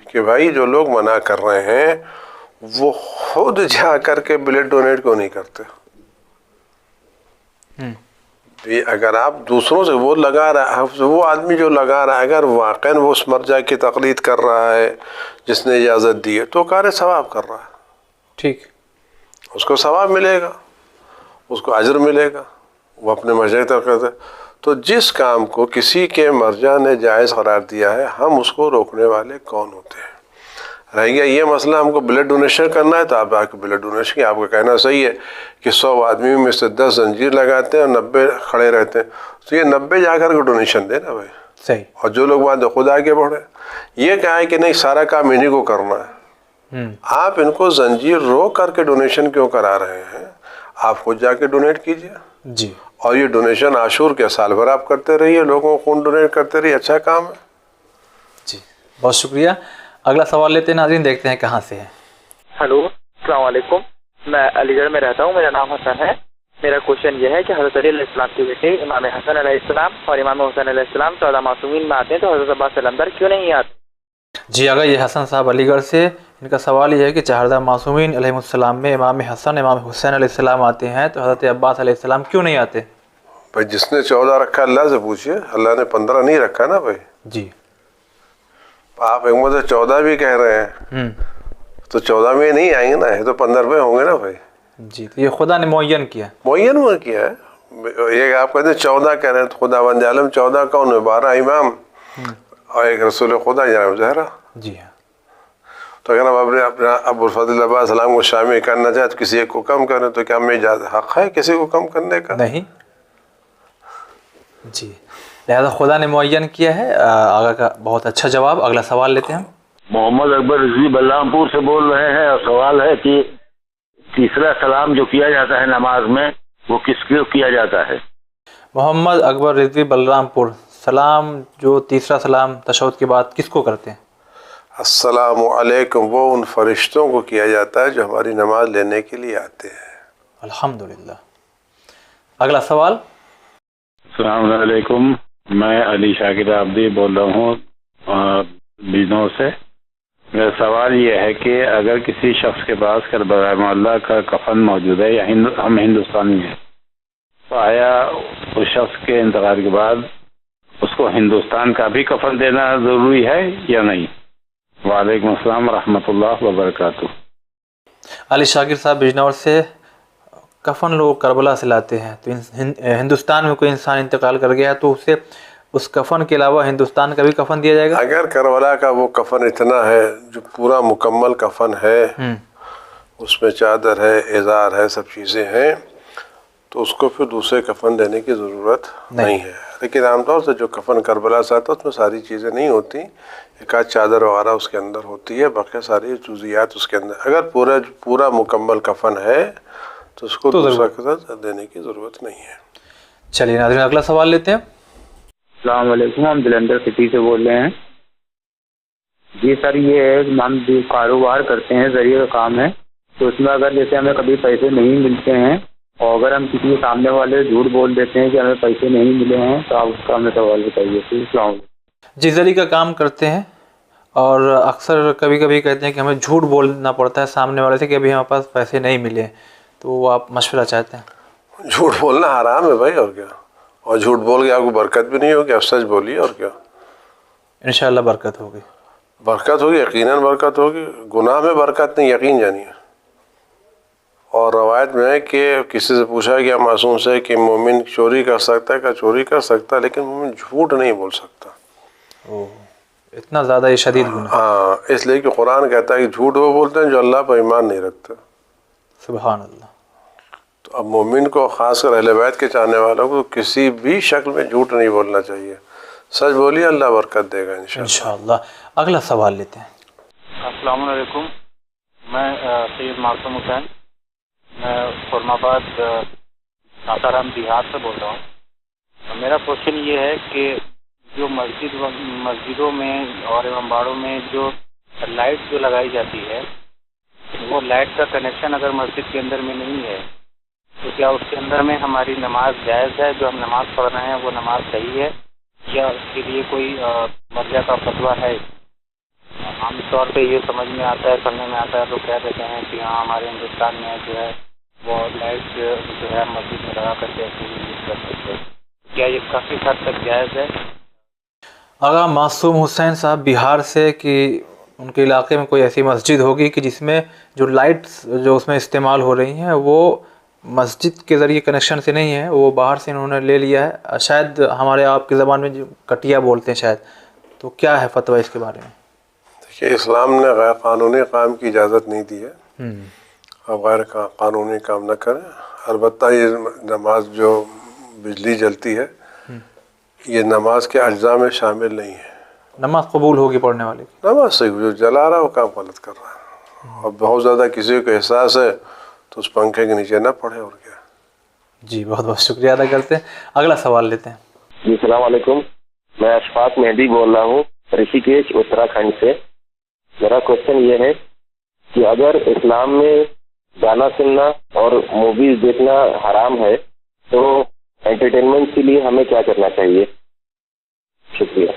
کہ بھائی جو لوگ منع کر رہے ہیں وہ خود جا کر کے بلڈ ڈونیٹ کیوں نہیں کرتے؟ اگر آپ دوسروں سے وہ لگا رہا ہے، وہ آدمی جو لگا رہا ہے اگر واقعاً وہ اس مرجع کی تقلید کر رہا ہے جس نے اجازت دی ہے تو کار ثواب کر رہا ہے. ٹھیک. اس کو ثواب ملے گا، اس کو اجر ملے گا، وہ اپنے مرجع کی تقلید ہے. تو جس کام کو کسی کے مرجع نے جائز قرار دیا ہے ہم اس کو روکنے والے کون ہوتے ہیں؟ رہ گیا یہ مسئلہ ہم کو بلڈ ڈونیشن کرنا ہے تو آپ آ کے بلڈ ڈونیشن کی، آپ کا کہنا صحیح ہے کہ 100 آدمی میں سے 10 زنجیر لگاتے ہیں اور 90 کھڑے رہتے ہیں، تو یہ 90 جا کر کے ڈونیشن دے نا بھائی. صحیح. اور جو لوگ بعد خود آگے بڑھے، یہ کہا ہے کہ نہیں سارا کام انہیں کو کرنا ہے. آپ ان کو زنجیر روک کر کے ڈونیشن کیوں کرا رہے ہیں؟ آپ خود جا کے ڈونیٹ کیجئے. جی. اور یہ ڈونیشن عاشور کے سال بھر آپ کرتے رہیے، لوگوں کو خون ڈونیٹ کرتے رہیے، اچھا کام ہے. جی بہت شکریہ. اگلا سوال لیتے ہیں ناظرین، دیکھتے ہیں کہاں سے ہے. ہلو السلام علیکم، میں علی گڑھ میں رہتا ہوں، میرا نام حسن ہے. میرا کوشچن یہ ہے کہ حضرت علی علیہ السلام کے بیٹے امام حسن علیہ السلام اور امام حسین علیہ السلام 14 معصومین میں آتے ہیں تو حضرت عباس علمدار کیوں نہیں آتے؟ جی اگر یہ حسن صاحب علی گڑھ سے، ان کا سوال یہ ہے کہ 14 معصومین علیہ السلام میں امام حسن امام حسین علیہ السلام آتے ہیں تو حضرت عباس علیہ السلام کیوں نہیں آتے؟ بھائی جس نے 14 رکھا اللہ سے پوچھئے، اللہ نے 15 نہیں رکھا نا بھائی. جی. آپ ایک مدد 14 بھی کہہ رہے ہیں تو 14 میں نہیں آئیں گے نا، یہ تو 15 میں ہوں گے نا بھائی. جی تو یہ خدا نے معین کیا. معین ہوا کیا ہے. یہ آپ کہتے ہیں 14 کہہ رہے ہیں تو خدا بند عالم 14 کون ہے؟ 12 امام اور ایک رسول خدا جناب زہرا. جی ہاں. تو اگر ہم اپنے ابو الفضل عباس السلام کو شامل کرنا چاہے تو کسی ایک کو کم کریں تو کیا ہمیں اجازت حق ہے کسی کو کم کرنے کا؟ نہیں. جی لہذا خدا نے معین کیا ہے. آگا کا بہت اچھا جواب. اگلا سوال لیتے ہیں ہم. محمد اکبر رضوی بلرام پور سے بول رہے ہیں، اور سوال ہے کہ تیسرا سلام جو کیا جاتا ہے نماز میں وہ کس کو کیا جاتا ہے؟ محمد اکبر رضوی بلرام پور، سلام جو تیسرا سلام تشہد کے بعد کس کو کرتے ہیں؟ السلام علیکم وہ ان فرشتوں کو کیا جاتا ہے جو ہماری نماز لینے کے لیے آتے ہیں. الحمدللہ. اگلا سوال. السلام علیکم، میں علی شاکر آبدی بول رہا ہوں بجنور سے. میرا سوال یہ ہے کہ اگر کسی شخص کے پاس کربلا معلیٰ کا کفن موجود ہے یا ہم ہندوستانی ہیں تو آیا اس شخص کے انتقال کے بعد اس کو ہندوستان کا بھی کفن دینا ضروری ہے یا نہیں؟ وعلیکم السلام ورحمۃ اللہ وبرکاتہ. علی شاکر صاحب بجنور سے، کفن لوگ کربلا سے لاتے ہیں تو ہندوستان میں کوئی انسان انتقال کر گیا تو اسے اس کفن کے علاوہ ہندوستان کا بھی کفن دیا جائے گا؟ اگر کربلا کا وہ کفن اتنا ہے جو پورا مکمل کفن ہے، اس میں چادر ہے، ازار ہے، سب چیزیں ہیں، تو اس کو پھر دوسرے کفن دینے کی ضرورت نہیں ہے. لیکن عام طور سے جو کفن کربلا سے آتا ہے اس میں ساری چیزیں نہیں ہوتی، ایک آدھ چادر وغیرہ اس کے اندر ہوتی ہے، باقی ساری جزیات اس کے اندر. اگر پورا مکمل کفن ہے تو اس کو دوسرا کفن دینے کی ضرورت نہیں ہے. چلیے ناظرین اگلا سوال لیتے ہیں. السلام علیکم، ہم جلندھر سٹی سے بول رہے ہیں. جی سر، یہ ہے کہ ہم کاروبار کرتے ہیں، ذریعے کا کام ہے، تو اس میں اگر جیسے ہمیں کبھی پیسے نہیں ملتے ہیں اور اگر ہم کسی کے سامنے والے جھوٹ بول دیتے ہیں کہ ہمیں پیسے نہیں ملے ہیں تو آپ اس کا ہمیں سوال بتائیے. السلام علیکم. جی ذریعے کا کام کرتے ہیں اور اکثر کبھی کبھی کہتے ہیں کہ ہمیں جھوٹ بولنا پڑتا ہے سامنے والے سے کہ ابھی ہمارے پاس پیسے نہیں ملے، تو وہ آپ مشورہ چاہتے ہیں؟ جھوٹ بولنا حرام ہے بھائی، اور کیا. اور جھوٹ بول کے آپ کو برکت بھی نہیں ہوگی. آپ سچ بولیے اور کیا, انشاءاللہ برکت ہوگی. برکت ہوگی, یقیناً برکت ہوگی. گناہ میں برکت نہیں, یقین جانیے. اور روایت میں ہے کہ کسی سے پوچھا گیا معصوم سے کہ مومن چوری کر سکتا ہے, کہ چوری کر سکتا ہے لیکن مومن جھوٹ نہیں بول سکتا. اتنا زیادہ یہ شدید گناہ. ہاں, اس لیے کہ قرآن کہتا ہے کہ جھوٹ وہ بولتے ہیں جو اللہ پر ایمان نہیں رکھتے. سبحان اللہ. تو اب مومن کو, خاص کر اہل بیت کے چاہنے والوں کو, کسی بھی شکل میں جھوٹ نہیں بولنا چاہیے. سچ بولیے, اللہ برکت دے گا انشاءاللہ. اگلا سوال لیتے ہیں. السلام علیکم, میں سید معصوم حسین, میں فرم آباد ساسارام بہار سے بول رہا ہوں. میرا کوشچن یہ ہے کہ جو مسجدوں میں اور امباڑوں میں جو لائٹ جو لگائی جاتی ہے, وہ لائٹ کا کنیکشن اگر مسجد کے اندر میں نہیں ہے تو کیا اس کے اندر میں ہماری نماز جائز ہے؟ جو ہم نماز پڑھ رہے ہیں وہ نماز صحیح ہے یا اس کے لیے کوئی مرجع کا فتویٰ ہے؟ عام طور پہ یہ سمجھ میں آتا ہے, سننے میں آتا ہے, لوگ کہہ دیتے ہیں کہ ہاں ہمارے ہندوستان میں جو ہے وہ لائٹ جو ہے مسجد میں لگا کر کے یوز کر سکتے ہیں. کیا یہ کافی حد تک جائز ہے؟ آغا معصوم حسین صاحب بہار سے, کہ ان کے علاقے میں کوئی ایسی مسجد ہوگی کہ جس میں جو لائٹس جو اس میں استعمال ہو رہی ہیں وہ مسجد کے ذریعے کنیکشن سے نہیں ہے, وہ باہر سے انہوں نے لے لیا ہے. شاید ہمارے آپ کی زبان میں جو کٹیا بولتے ہیں شاید, تو کیا ہے فتویٰ اس کے بارے میں؟ دیکھیے, اسلام نے غیر قانونی کام کی اجازت نہیں دی ہے. آپ غیر قانونی کام نہ کریں. البتہ یہ نماز جو بجلی جلتی ہے یہ نماز کے اجزاء میں شامل نہیں ہے. نماز قبول ہوگی پڑھنے والے کی. نماز صحیح, جو جلا رہا ہے وہ کام غلط کر رہا ہے. اور بہت زیادہ کسی کو احساس ہے تو اس پنکھے کے نیچے نہ پڑھے, اور کیا. جی بہت بہت شکریہ ادا کرتے ہیں. اگلا سوال لیتے ہیں. جی السلام علیکم, میں اشفاق مہدی بول رہا ہوں رشی کیش اتراکھنڈ سے. میرا کوشچن یہ ہے کہ اگر اسلام میں گانا سننا اور موویز دیکھنا حرام ہے تو انٹرٹینمنٹ کے لیے ہمیں کیا کرنا چاہیے؟ شکریہ.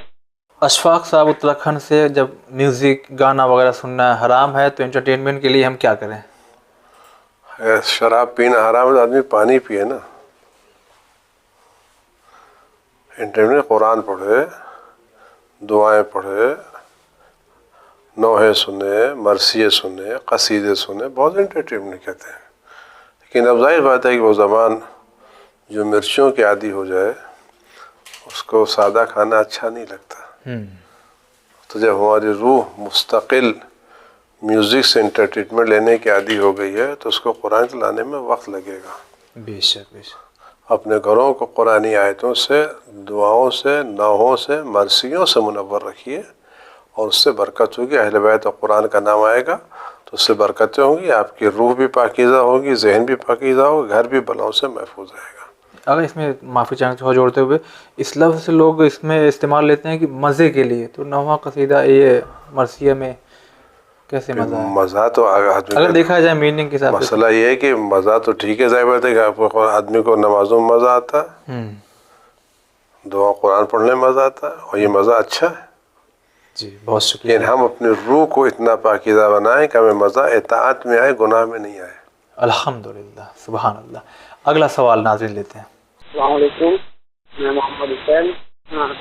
اشفاق صاحب اتراکھنڈ سے, جب میوزک گانا وغیرہ سننا حرام ہے تو انٹرٹینمنٹ کے لیے ہم کیا کریں؟ شراب پینا حرام ہے تو آدمی پانی پیے نا. انٹرٹینمنٹ قرآن پڑھے, دعائیں پڑھے, نوحے سنے, مرثیے سنے, قصیدے سنے, بہت انٹرٹینمنٹ کہتے ہیں. لیکن اب ظاہر بات ہے کہ وہ زبان جو مرچیوں کے عادی ہو جائے اس کو سادہ کھانا اچھا نہیں لگتا. تو جب ہماری روح مستقل میوزک سے انٹرٹینمنٹ لینے کی عادی ہو گئی ہے تو اس کو قرآن لانے میں وقت لگے گا. بے شک بے شک. اپنے گھروں کو قرآنی آیتوں سے, دعاؤں سے, نوحوں سے, مرثیوں سے منور رکھیے اور اس سے برکت ہوگی. اہل بیت اور قرآن کا نام آئے گا تو اس سے برکتیں ہوں گی, آپ کی روح بھی پاکیزہ ہوگی, ذہن بھی پاکیزہ ہوگا, گھر بھی بلاؤں سے محفوظ رہے گا. اگر اس میں معافی چاہیں تو جوڑتے ہوئے, اس لفظ سے لوگ اس میں استعمال لیتے ہیں کہ مزے کے لیے, تو نوحہ قصیدہ یہ مرثیہ میں کیسے مزہ ہے؟ مزہ تو اگر دیکھا جائے میننگ کے حساب سے, مسئلہ یہ ہے کہ مزہ تو ٹھیک ہے, ظاہر بات ہے کہ آپ کو آدمی کو نمازوں میں مزہ آتا ہے, دعا قرآن پڑھنے میں مزہ آتا ہے, اور یہ مزہ اچھا ہے. جی بہت شکریہ. لیکن ہم اپنی روح کو اتنا پاکیزہ بنائیں کہ ہمیں مزہ اطاعت میں آئے, گناہ میں نہیں آئے. الحمدللہ, سبحان اللہ. اگلا سوال ناظرین لیتے ہیں. السلام علیکم, میں محمد حسین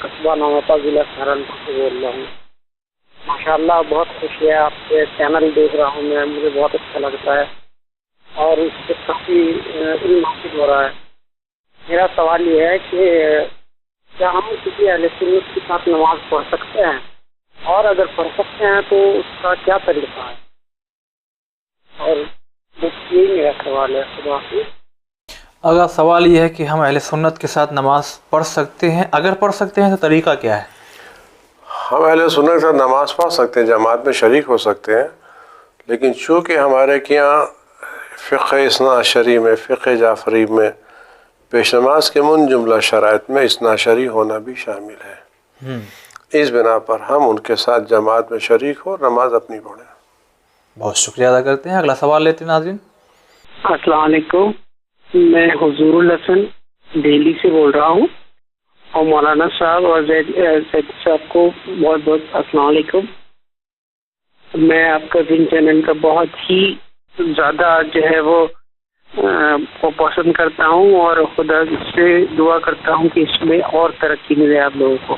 قصبہ نوتا ضلع سہارنپور سے بول رہا ہوں. ماشاءاللہ بہت خوشی ہے, آپ کے چینل دیکھ رہا ہوں میں, مجھے بہت اچھا لگتا ہے اور اس سے کافی علم حاصل ہو رہا ہے. میرا سوال یہ ہے کہ کیا ہم کسی اہل سنت کے ساتھ نماز پڑھ سکتے ہیں, اور اگر پڑھ سکتے ہیں تو اس کا کیا طریقہ ہے؟ اور بس یہی میرا سوال ہے. خدا حافظ. اگر سوال یہ ہے کہ ہم اہل سنت کے ساتھ نماز پڑھ سکتے ہیں, اگر پڑھ سکتے ہیں تو طریقہ کیا ہے؟ ہم اہل سنت کے ساتھ نماز پڑھ سکتے ہیں, جماعت میں شریک ہو سکتے ہیں, لیکن چونکہ ہمارے کے یہاں فقہ اثنا عشری میں, فقہ جعفری میں پیش نماز کے من جملہ شرائط میں اثنا عشری ہونا بھی شامل ہے, اس بنا پر ہم ان کے ساتھ جماعت میں شریک ہو, نماز اپنی پڑھیں. بہت شکریہ ادا کرتے ہیں. اگلا سوال لیتے ہیں ناظرین. السلام علیکم, میں حضور الحسن دہلی سے بول رہا ہوں, اور مولانا صاحب اور زید صاحب کو بہت بہت السلام علیکم. میں آپ کا دن چینل کا بہت ہی زیادہ جو ہے وہ کو پسند کرتا ہوں اور خدا سے دعا کرتا ہوں کہ اس میں اور ترقی ملے آپ لوگوں کو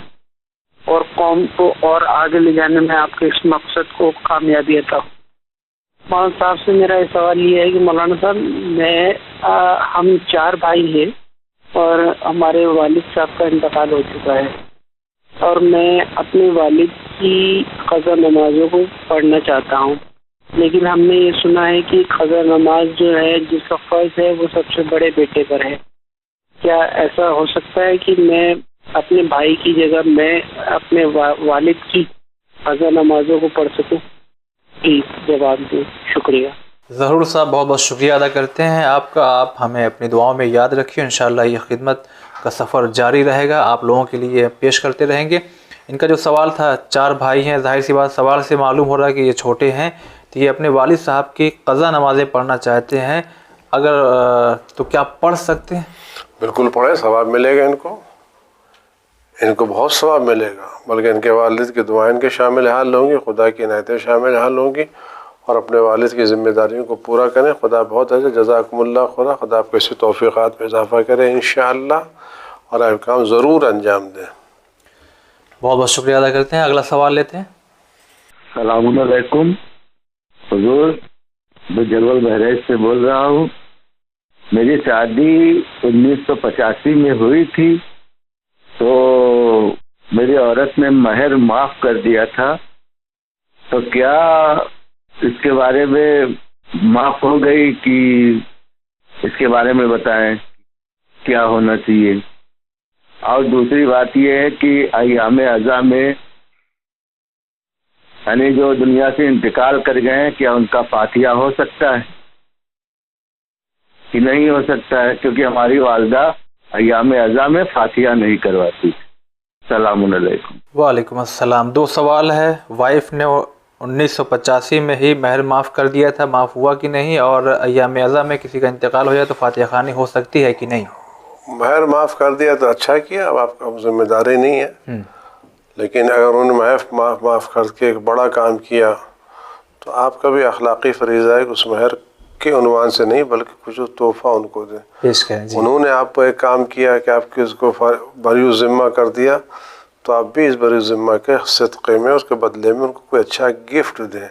اور قوم کو اور آگے لے جانے میں آپ کے اس مقصد کو کامیابی عطا ہو. مولانا صاحب سے میرا یہ سوال یہ ہے کہ مولانا صاحب ہم 4 بھائی ہیں اور ہمارے والد صاحب کا انتقال ہو چکا ہے اور میں اپنے والد کی قضا نمازوں کو پڑھنا چاہتا ہوں, لیکن ہم نے یہ سنا ہے کہ قضا نماز جو ہے جس کا فرض ہے وہ سب سے بڑے بیٹے پر ہے. کیا ایسا ہو سکتا ہے کہ میں اپنے بھائی کی جگہ میں اپنے والد کی قضا نمازوں کو پڑھ سکوں؟ پلیز جواب دیں. شکریہ. ضرور صاحب, بہت بہت شکریہ ادا کرتے ہیں آپ کا. آپ ہمیں اپنی دعاؤں میں یاد رکھیے. انشاءاللہ یہ خدمت کا سفر جاری رہے گا, آپ لوگوں کے لیے پیش کرتے رہیں گے. ان کا جو سوال تھا, 4 بھائی ہیں, ظاہر سی بات سوال سے معلوم ہو رہا ہے کہ یہ چھوٹے ہیں, تو یہ اپنے والد صاحب کی قضا نمازیں پڑھنا چاہتے ہیں. اگر تو کیا پڑھ سکتے ہیں؟ بالکل پڑھیں, ثواب ملے گا ان کو بہت ثواب ملے گا. بلکہ ان کے والد کی دعائیں ان کے شامل حال ہوں گی, خدا کی عنایتیں شامل حال ہوں گی, اور اپنے والد کی ذمہ داریوں کو پورا کریں. خدا بہت اچھا, جزاکم اللہ خدا آپ کو اسی توفیقات میں اضافہ کرے انشاءاللہ, اور آپ کام ضرور انجام دیں. بہت بہت شکریہ ادا کرتے ہیں. اگلا سوال لیتے ہیں. السلام علیکم حضور, میں جلول بہریج سے بول رہا ہوں. میری شادی 1985 میں ہوئی تھی, تو میری عورت نے مہر معاف کر دیا تھا, تو کیا اس کے بارے میں معاف ہو گئی کہ اس کے بارے میں بتائیں کیا ہونا چاہیے. اور دوسری بات یہ ہے کہ ایام عزا میں یعنی جو دنیا سے انتقال کر گئے ہیں, کیا ان کا فاتحہ ہو سکتا ہے کہ نہیں ہو سکتا ہے؟ کیونکہ ہماری والدہ ایام عزا میں فاتحہ نہیں کرواتی. السلام علیکم. وعلیکم السلام. 2 سوال ہے. وائف نے 1985 میں ہی مہر معاف کر دیا تھا, معاف ہوا کہ نہیں؟ اور ایام عزا میں کسی کا انتقال ہو جائے تو فاتحہ خوانی ہو سکتی ہے کہ نہیں؟ مہر معاف کر دیا تو اچھا کیا, اب آپ کا ذمہ داری نہیں ہے. لیکن اگر انہوں نے معاف کر کے ایک بڑا کام کیا تو آپ کا بھی اخلاقی فریضہ ہے کہ اس مہر کے عنوان سے نہیں بلکہ کچھ تحفہ ان کو دیں. پیش کریں. جی. انہوں نے آپ کو ایک کام کیا کہ آپ کی اس کو بری ذمہ کر دیا, تو آپ بھی اس بری ذمہ کے صدقے میں اس کے بدلے میں ان کو کوئی اچھا گفٹ دیں.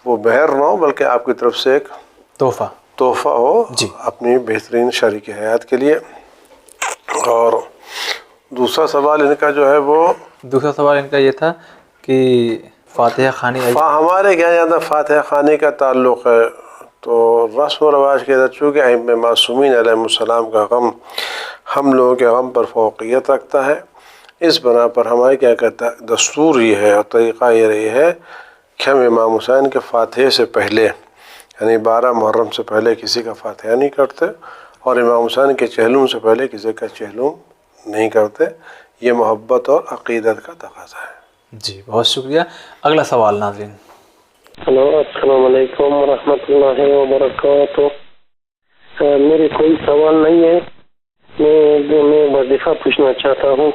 وہ مہر نہ ہو بلکہ آپ کی طرف سے ایک تحفہ ہو اپنی بہترین شریک حیات کے لیے. اور دوسرا سوال ان کا جو ہے دوسرا سوال ان کا یہ تھا کہ فاتحہ خوانی ہمارے کیا زیادہ فاتحہ خوانی کا تعلق ہے, تو رسم و رواج کے اندر چونکہ ائمہ معصومین علیہ السلام کا غم ہم لوگوں کے غم پر فوقیت رکھتا ہے, اس بنا پر ہمارے کیا کہتا ہے دستور یہ ہے اور طریقہ یہ رہی ہے کہ ہم امام حسین کے فاتحے سے پہلے یعنی 12 محرم سے پہلے کسی کا فاتحہ نہیں کرتے, اور امام حسین کے چہلوم سے پہلے کسی کا چہلوم نہیں کرتے. یہ محبت اور عقیدت کا تقاضا ہے. جی بہت شکریہ. اگلا سوال ناظرین. ہلو, السلام علیکم ورحمۃ اللہ وبرکاتہ. میرے کوئی سوال نہیں ہے, میں وظیفہ پوچھنا چاہتا ہوں.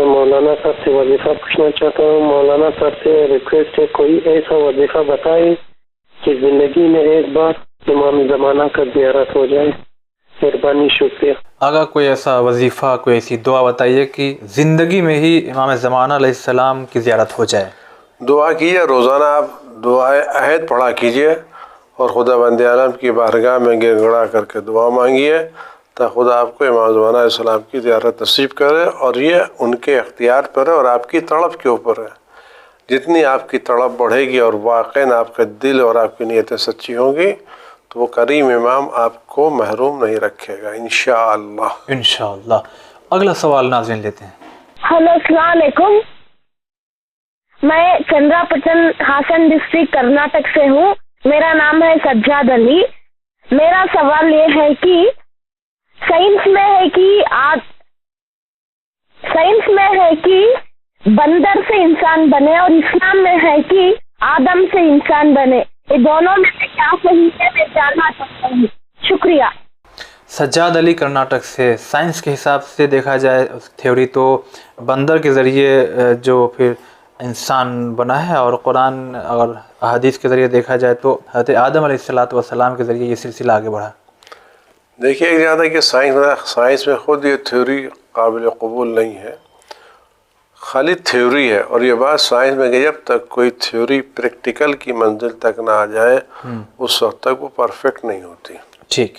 مولانا صاحب سے وظیفہ پوچھنا چاہتا ہوں. مولانا صاحب سے ریکویسٹ ہے کوئی ایسا وظیفہ بتائے کہ زندگی میں ایک بار امام زمانہ کا زیارت ہو جائے. مہربانی, شکریہ. اگر کوئی ایسا وظیفہ, کوئی ایسی دعا بتائیے کہ زندگی میں ہی امام زمانہ علیہ السلام کی زیارت ہو جائے. دعا کیجیے, روزانہ آپ دعائے عہد پڑھا کیجیے اور خدا بند عالم کی بارگاہ میں گر گڑا کر کے دعا مانگیے تاکہ خدا آپ کو امام زمانہ علیہ السلام کی زیارت نصیب کرے. اور یہ ان کے اختیار پر ہے اور آپ کی تڑپ کے اوپر ہے. جتنی آپ کی تڑپ بڑھے گی اور واقعاً آپ کا دل اور آپ کی نیتیں سچی ہوں گی تو وہ کریم امام آپ کو محروم نہیں رکھے گا انشاءاللہ. انشاءاللہ. اگلا سوال ناظرین لیتے ہیں. ہلو, السلام علیکم. میں چندرا پٹن ہاسن ڈسٹرکٹ کرناٹک سے ہوں. میرا نام ہے سجاد علی. میرا سوال یہ ہے کہ سائنس میں ہے کہ بندر سے انسان بنے اور اسلام میں ہے کہ آدم سے انسان بنے. یہ دونوں میں سے کیا صحیح ہے, میں جاننا چاہتا ہوں. شکریہ. سجاد علی کرناٹک سے. سائنس کے حساب سے دیکھا جائے تھیوری تو بندر کے ذریعے جو پھر انسان بنا ہے, اور قرآن اگر احادیث کے ذریعے دیکھا جائے تو حضرت آدم علیہ السلام کے ذریعے یہ سلسلہ آگے بڑھا؟ دیکھیے ایک زیادہ کہ سائنس میں خود یہ تھیوری قابل قبول نہیں ہے، خالی تھیوری ہے، اور یہ بات سائنس میں کہ جب تک کوئی تھیوری پریکٹیکل کی منزل تک نہ آ جائے اس وقت تک وہ پرفیکٹ نہیں ہوتی. ٹھیک.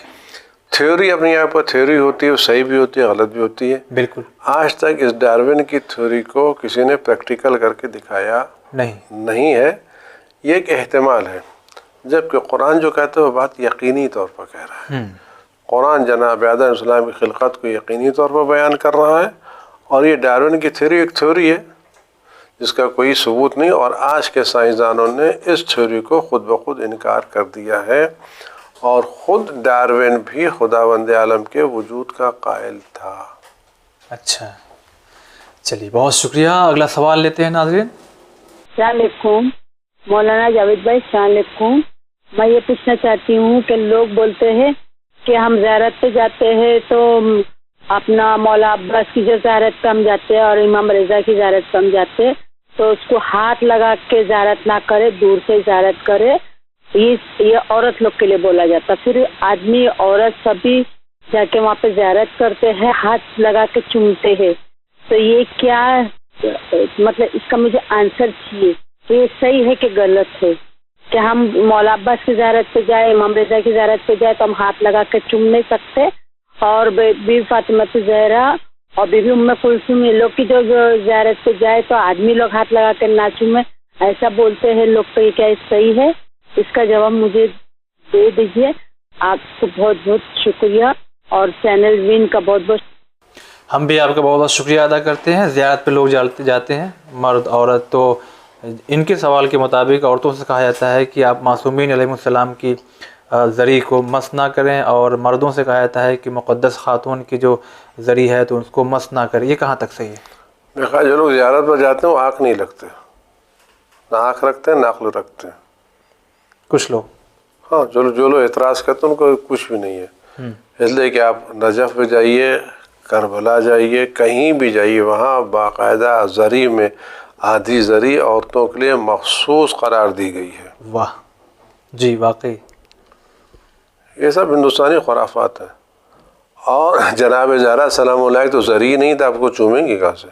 تھیوری اپنی آپ پر تھیوری ہوتی ہے، وہ صحیح بھی ہوتی ہے، غلط بھی ہوتی ہے. بالکل. آج تک اس ڈارون کی تھیوری کو کسی نے پریکٹیکل کر کے دکھایا نہیں ہے. یہ ایک احتمال ہے، جبکہ قرآن جو کہتا ہے وہ بات یقینی طور پر کہہ رہا ہے. قرآن جناب آدم علیہ السلام کی خلقت کو یقینی طور پر بیان کر رہا ہے، اور یہ ڈارون کی تھیوری ایک تھیوری ہے جس کا کوئی ثبوت نہیں، اور آج کے سائنسدانوں نے اس تھیوری کو خود بخود انکار کر دیا ہے، اور خود ڈارون بھی خداوند عالم کے وجود کا قائل تھا. اچھا چلیے بہت شکریہ. اگلا سوال لیتے ہیں ناظرین. السلام علیکم مولانا جاوید بھائی. السلام علیکم. میں یہ پوچھنا چاہتی ہوں کہ لوگ بولتے ہیں کہ ہم زیارت پہ جاتے ہیں تو اپنا مولا عباس کی جو زیارت پہ ہم جاتے ہیں اور امام رضا کی زیارت پہ ہم جاتے ہیں تو اس کو ہاتھ لگا کے زیارت نہ کرے، دور سے زیارت کرے. یہ عورت لوگ کے لیے بولا جاتا. پھر آدمی عورت سبھی جا کے وہاں پہ زیارت کرتے ہیں، ہاتھ لگا کے چومتے ہیں. تو یہ کیا مطلب اس کا مجھے آنسر چاہیے کہ یہ صحیح ہے کہ غلط ہے کہ ہم مولا عباس کی زیارت پہ جائے، امام رضا کی زیارت پہ جائے تو ہم ہاتھ لگا کے چوم نہیں سکتے، اور بی فاطمہ زہرا اور بی ام کلثوم یہ لوگ کی جو زیارت پہ جائے تو آدمی لوگ ہاتھ لگا کے نہ چومے، ایسا بولتے ہیں لوگ. تو یہ کیا صحیح ہے؟ اس کا جواب مجھے دے دیجیے. آپ کو بہت بہت شکریہ، اور چینل وین کا بہت بہت. ہم بھی آپ کا بہت بہت شکریہ ادا کرتے ہیں. زیارت پہ لوگ جاتے ہیں مرد عورت، تو ان کے سوال کے مطابق عورتوں سے کہا جاتا ہے کہ آپ معصومین علیہ السلام کی ذریع کو مس نہ کریں، اور مردوں سے کہا جاتا ہے کہ مقدس خاتون کی جو ذریع ہے تو اس کو مس نہ کریں. یہ کہاں تک صحیح ہے؟ میرے خیال جو لوگ زیارت پر جاتے ہیں وہ آنکھ نہیں رکھتے، نہ آنکھ رکھتے ہیں نہ عقل رکھتے ہیں. کچھ لوگ ہاں جو لوگ اعتراض کرتے ہیں ان کو کچھ بھی نہیں ہے. اس لیے کہ آپ نجف پہ جائیے، کربلا جائیے، کہیں بھی جائیے، وہاں باقاعدہ زری میں آدھی زری عورتوں کے لیے مخصوص قرار دی گئی ہے. واہ جی واقعی یہ سب ہندوستانی خرافات ہیں. اور جناب زہرا سلام اللہ تو زری نہیں تھا، آپ کو چومیں گی کہاں سے؟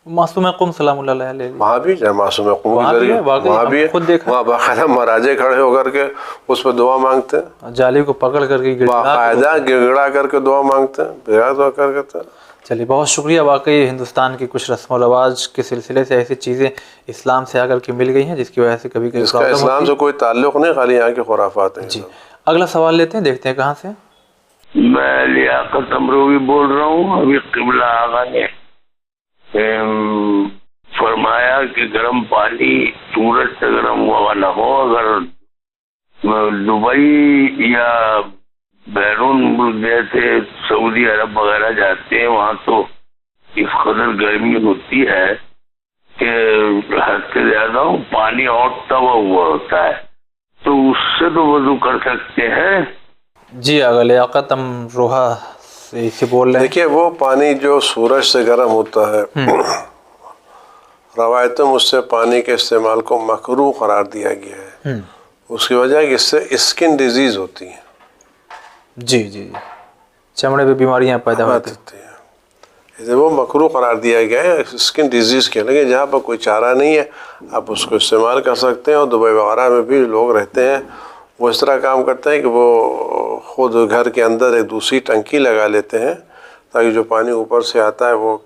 معصوم قم سلام اللہ علیہ وہاں بھی معصوم قم کی ذریعہ وہاں بھی وہاں باقاعدہ مہاراجے کھڑے ہو کر کے اس پہ دعا مانگتے ہیں، جالی کو پکڑ کر کے باقاعدہ گڑگڑا کر کے دعا مانگتے ہیں، دعا کر کے. چلیے بہت شکریہ. واقعی ہندوستان کی کچھ رسم و رواج کے سلسلے سے ایسی چیزیں اسلام سے آ کر کے مل گئی ہیں جس کی وجہ سے کبھی جس کا اسلام سے کوئی تعلق نہیں، خالی یہاں کے خرافات ہیں. جی اگلا سوال لیتے ہیں، دیکھتے ہیں کہاں سے. میں لیاقت امروی بول رہا ہوں. ابھی قبلہ آغا نے فرمایا کہ گرم پانی سورج سے گرم ہوا نہ ہو. اگر دبئی یا بیرون ملک جیسے سعودی عرب وغیرہ جاتے ہیں وہاں تو اس قدر گرمی ہوتی ہے کہ حد سے زیادہ پانی اور توا ہوا ہوتا ہے، تو اس سے تو وضو کر سکتے ہیں. جی اگر لیاقت امروہا سے بول رہے ہیں. دیکھیے وہ پانی جو سورج سے گرم ہوتا ہے روایتوں میں اس سے پانی کے استعمال کو مکروہ قرار دیا گیا ہے. اس کی وجہ ہے کہ اس سے اسکن ڈیزیز ہوتی ہیں. جی جی چمڑے پہ بیماریاں پیدا ہوتی ہیں. وہ مکروہ قرار دیا گیا ہے اسکن ڈیزیز کے، لیکن جہاں پر کوئی چارہ نہیں ہے آپ اس کو استعمال کر سکتے ہیں. اور دبئی وغیرہ میں بھی لوگ رہتے ہیں وہ اس طرح کام کرتے ہیں کہ وہ خود گھر کے اندر ایک دوسری ٹنکی لگا لیتے ہیں تاکہ جو پانی اوپر سے آتا ہے وہ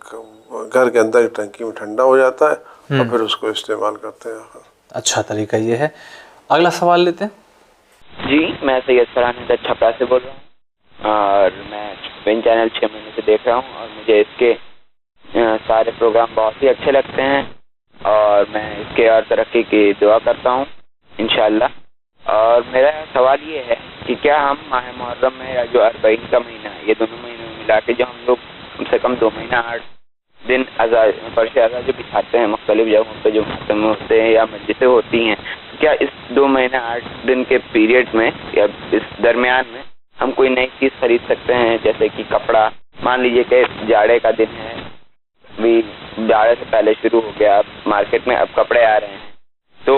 گھر کے اندر ٹنکی میں ٹھنڈا ہو جاتا ہے اور پھر اس کو استعمال کرتے ہیں. اچھا طریقہ یہ ہے. اگلا سوال لیتے ہیں. جی میں سید فرحان چھپرا سے بول رہا ہوں اور میں وین چینل 6 مہینے سے دیکھ رہا ہوں اور مجھے اس کے سارے پروگرام بہت ہی اچھے لگتے ہیں اور میں اس کے اور ترقی کی دعا کرتا ہوں انشاءاللہ. اور میرا سوال یہ ہے کہ کیا ہم ماہ محرم میں یا جو 40 کا مہینہ ہے یہ دونوں مہینوں میں ملا کے جو ہم لوگ کم سے کم 2 مہینہ 8 دن فرش اعضاء جو بچھاتے ہیں مختلف جگہوں پہ جو محتم ہوتے ہیں یا مجلسیں ہوتی ہیں، کیا اس 2 مہینہ 8 دن کے پیریڈ میں یا اس درمیان میں ہم کوئی نئی چیز خرید سکتے ہیں جیسے کہ کپڑا؟ مان لیجیے کہ جاڑے کا دن ہے، ابھی جاڑے سے پہلے شروع ہو گیا، اب مارکیٹ میں اب کپڑے آ رہے ہیں تو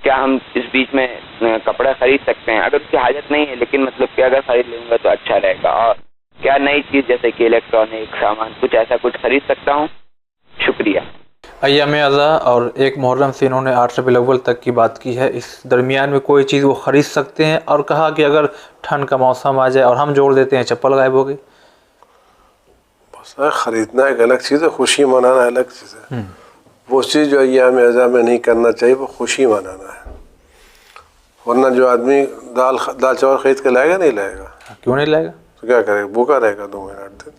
کیا ہم اس بیچ میں کپڑا خرید سکتے ہیں؟ اگر اس کی حاجت نہیں ہے لیکن مطلب کہ اگر خرید لوں گا تو اچھا رہے گا. اور کیا نئی چیز جیسے کہ الیکٹرانک سامان کچھ ایسا کچھ خرید سکتا ہوں؟ شکریہ. ایام اعضا اور 1 محرم سے انہوں نے 8 ربیع الاول تک کی بات کی ہے. اس درمیان میں کوئی چیز وہ خرید سکتے ہیں، اور کہا کہ اگر ٹھنڈ کا موسم آ جائے اور ہم جوڑ دیتے ہیں چپل غائب ہو گئی. بس خریدنا ایک الگ چیز ہے، خوشی منانا الگ چیز ہے. وہ چیز جو ایام اعضا میں نہیں کرنا چاہیے وہ خوشی منانا ہے. ورنہ جو آدمی دال چاول خرید کے لائے گا نہیں لائے گا. کیوں نہیں لائے گا؟ تو کیا کرے گا؟ بھوکا رہے گا 2 مہینے 8 دن.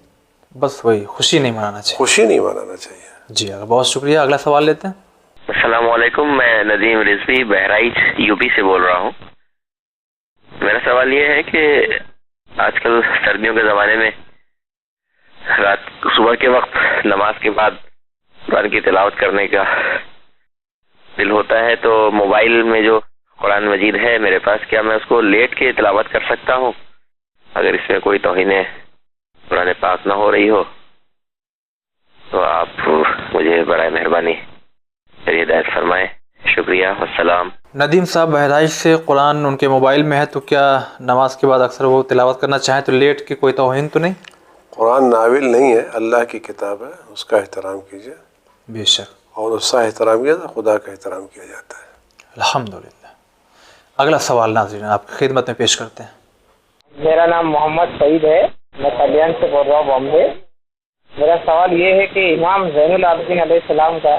بس وہی خوشی نہیں منانا چاہیے. خوشی نہیں منانا چاہیے. جی بہت شکریہ. اگلا سوال لیتے ہیں. السلام علیکم، میں ندیم رضوی بہرائچ یو پی سے بول رہا ہوں. میرا سوال یہ ہے کہ آج کل سردیوں کے زمانے میں صبح کے وقت نماز کے بعد قرآن کی تلاوت کرنے کا دل ہوتا ہے، تو موبائل میں جو قرآن مجید ہے میرے پاس، کیا میں اس کو لیٹ کے تلاوت کر سکتا ہوں؟ اگر اس میں کوئی توہین قرآن پاک نہ ہو رہی ہو تو آپ مجھے برائے مہربانی ہدایت فرمائیں. شکریہ، السلام. ندیم صاحب بہرائچ سے، قرآن ان کے موبائل میں ہے تو کیا نماز کے بعد اکثر وہ تلاوت کرنا چاہیں تو لیٹ کے کوئی توہین تو نہیں؟ قرآن ناول نہیں ہے، اللہ کی کتاب ہے، اس کا احترام کیجیے. بے شک. اور اس کا احترام کیا تو خدا کا احترام کیا جاتا ہے. الحمدللہ. اگلا سوال ناظرین آپ کی خدمت میں پیش کرتے ہیں. میرا نام محمد سعید ہے، میں کلیان سے بول رہا ہوں، بامبے. میرا سوال یہ ہے کہ امام زین العابدین علیہ السلام کا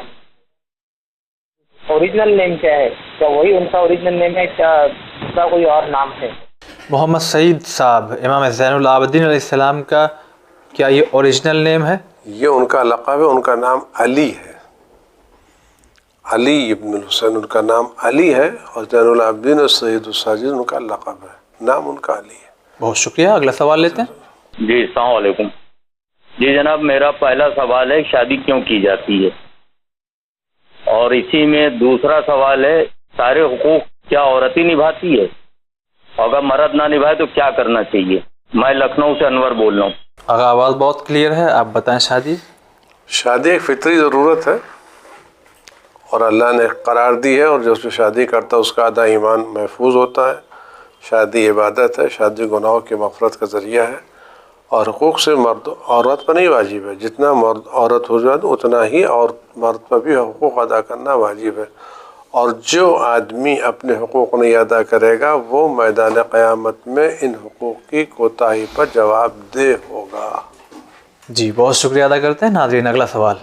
اوریجنل نیم کیا ہے؟ کیا وہی ان کا اوریجنل نیم ہے، کیا اس کا کوئی اور نام ہے؟ محمد سعید صاحب، امام زین العابدین علیہ السلام کا کیا یہ اوریجنل نیم ہے؟ یہ ان کا لقب ہے. ان کا نام علی ہے، علی ابن الحسین ان کا نام علی ہے، اور زین العابدین اور سید الساجد ان کا لقب ہے، نام ان کا علی ہے. بہت شکریہ. اگلا سوال لیتے ہیں. جی السلام علیکم. جی جناب، میرا پہلا سوال ہے شادی کیوں کی جاتی ہے، اور اسی میں دوسرا سوال ہے سارے حقوق کیا عورت ہی نبھاتی ہے، اور اگر مرد نہ نبھائے تو کیا کرنا چاہیے؟ میں لکھنؤ سے انور بول رہا ہوں. آواز بہت کلیئر ہے، آپ بتائیں. شادی ایک فطری ضرورت ہے اور اللہ نے قرار دی ہے، اور جو اس پہ شادی کرتا ہے اس کا آدھا ایمان محفوظ ہوتا ہے. شادی عبادت ہے، شادی گناہوں کی مغفرت کا ذریعہ ہے، اور حقوق سے مرد عورت پر نہیں واجب ہے. جتنا مرد عورت ہو جائے اتنا ہی اور مرد پر بھی حقوق ادا کرنا واجب ہے. اور جو آدمی اپنے حقوق نہیں ادا کرے گا وہ میدان قیامت میں ان حقوق کی کوتاہی پر جواب دہ ہوگا. جی بہت شکریہ ادا کرتے ہیں. ناظرین اگلا سوال.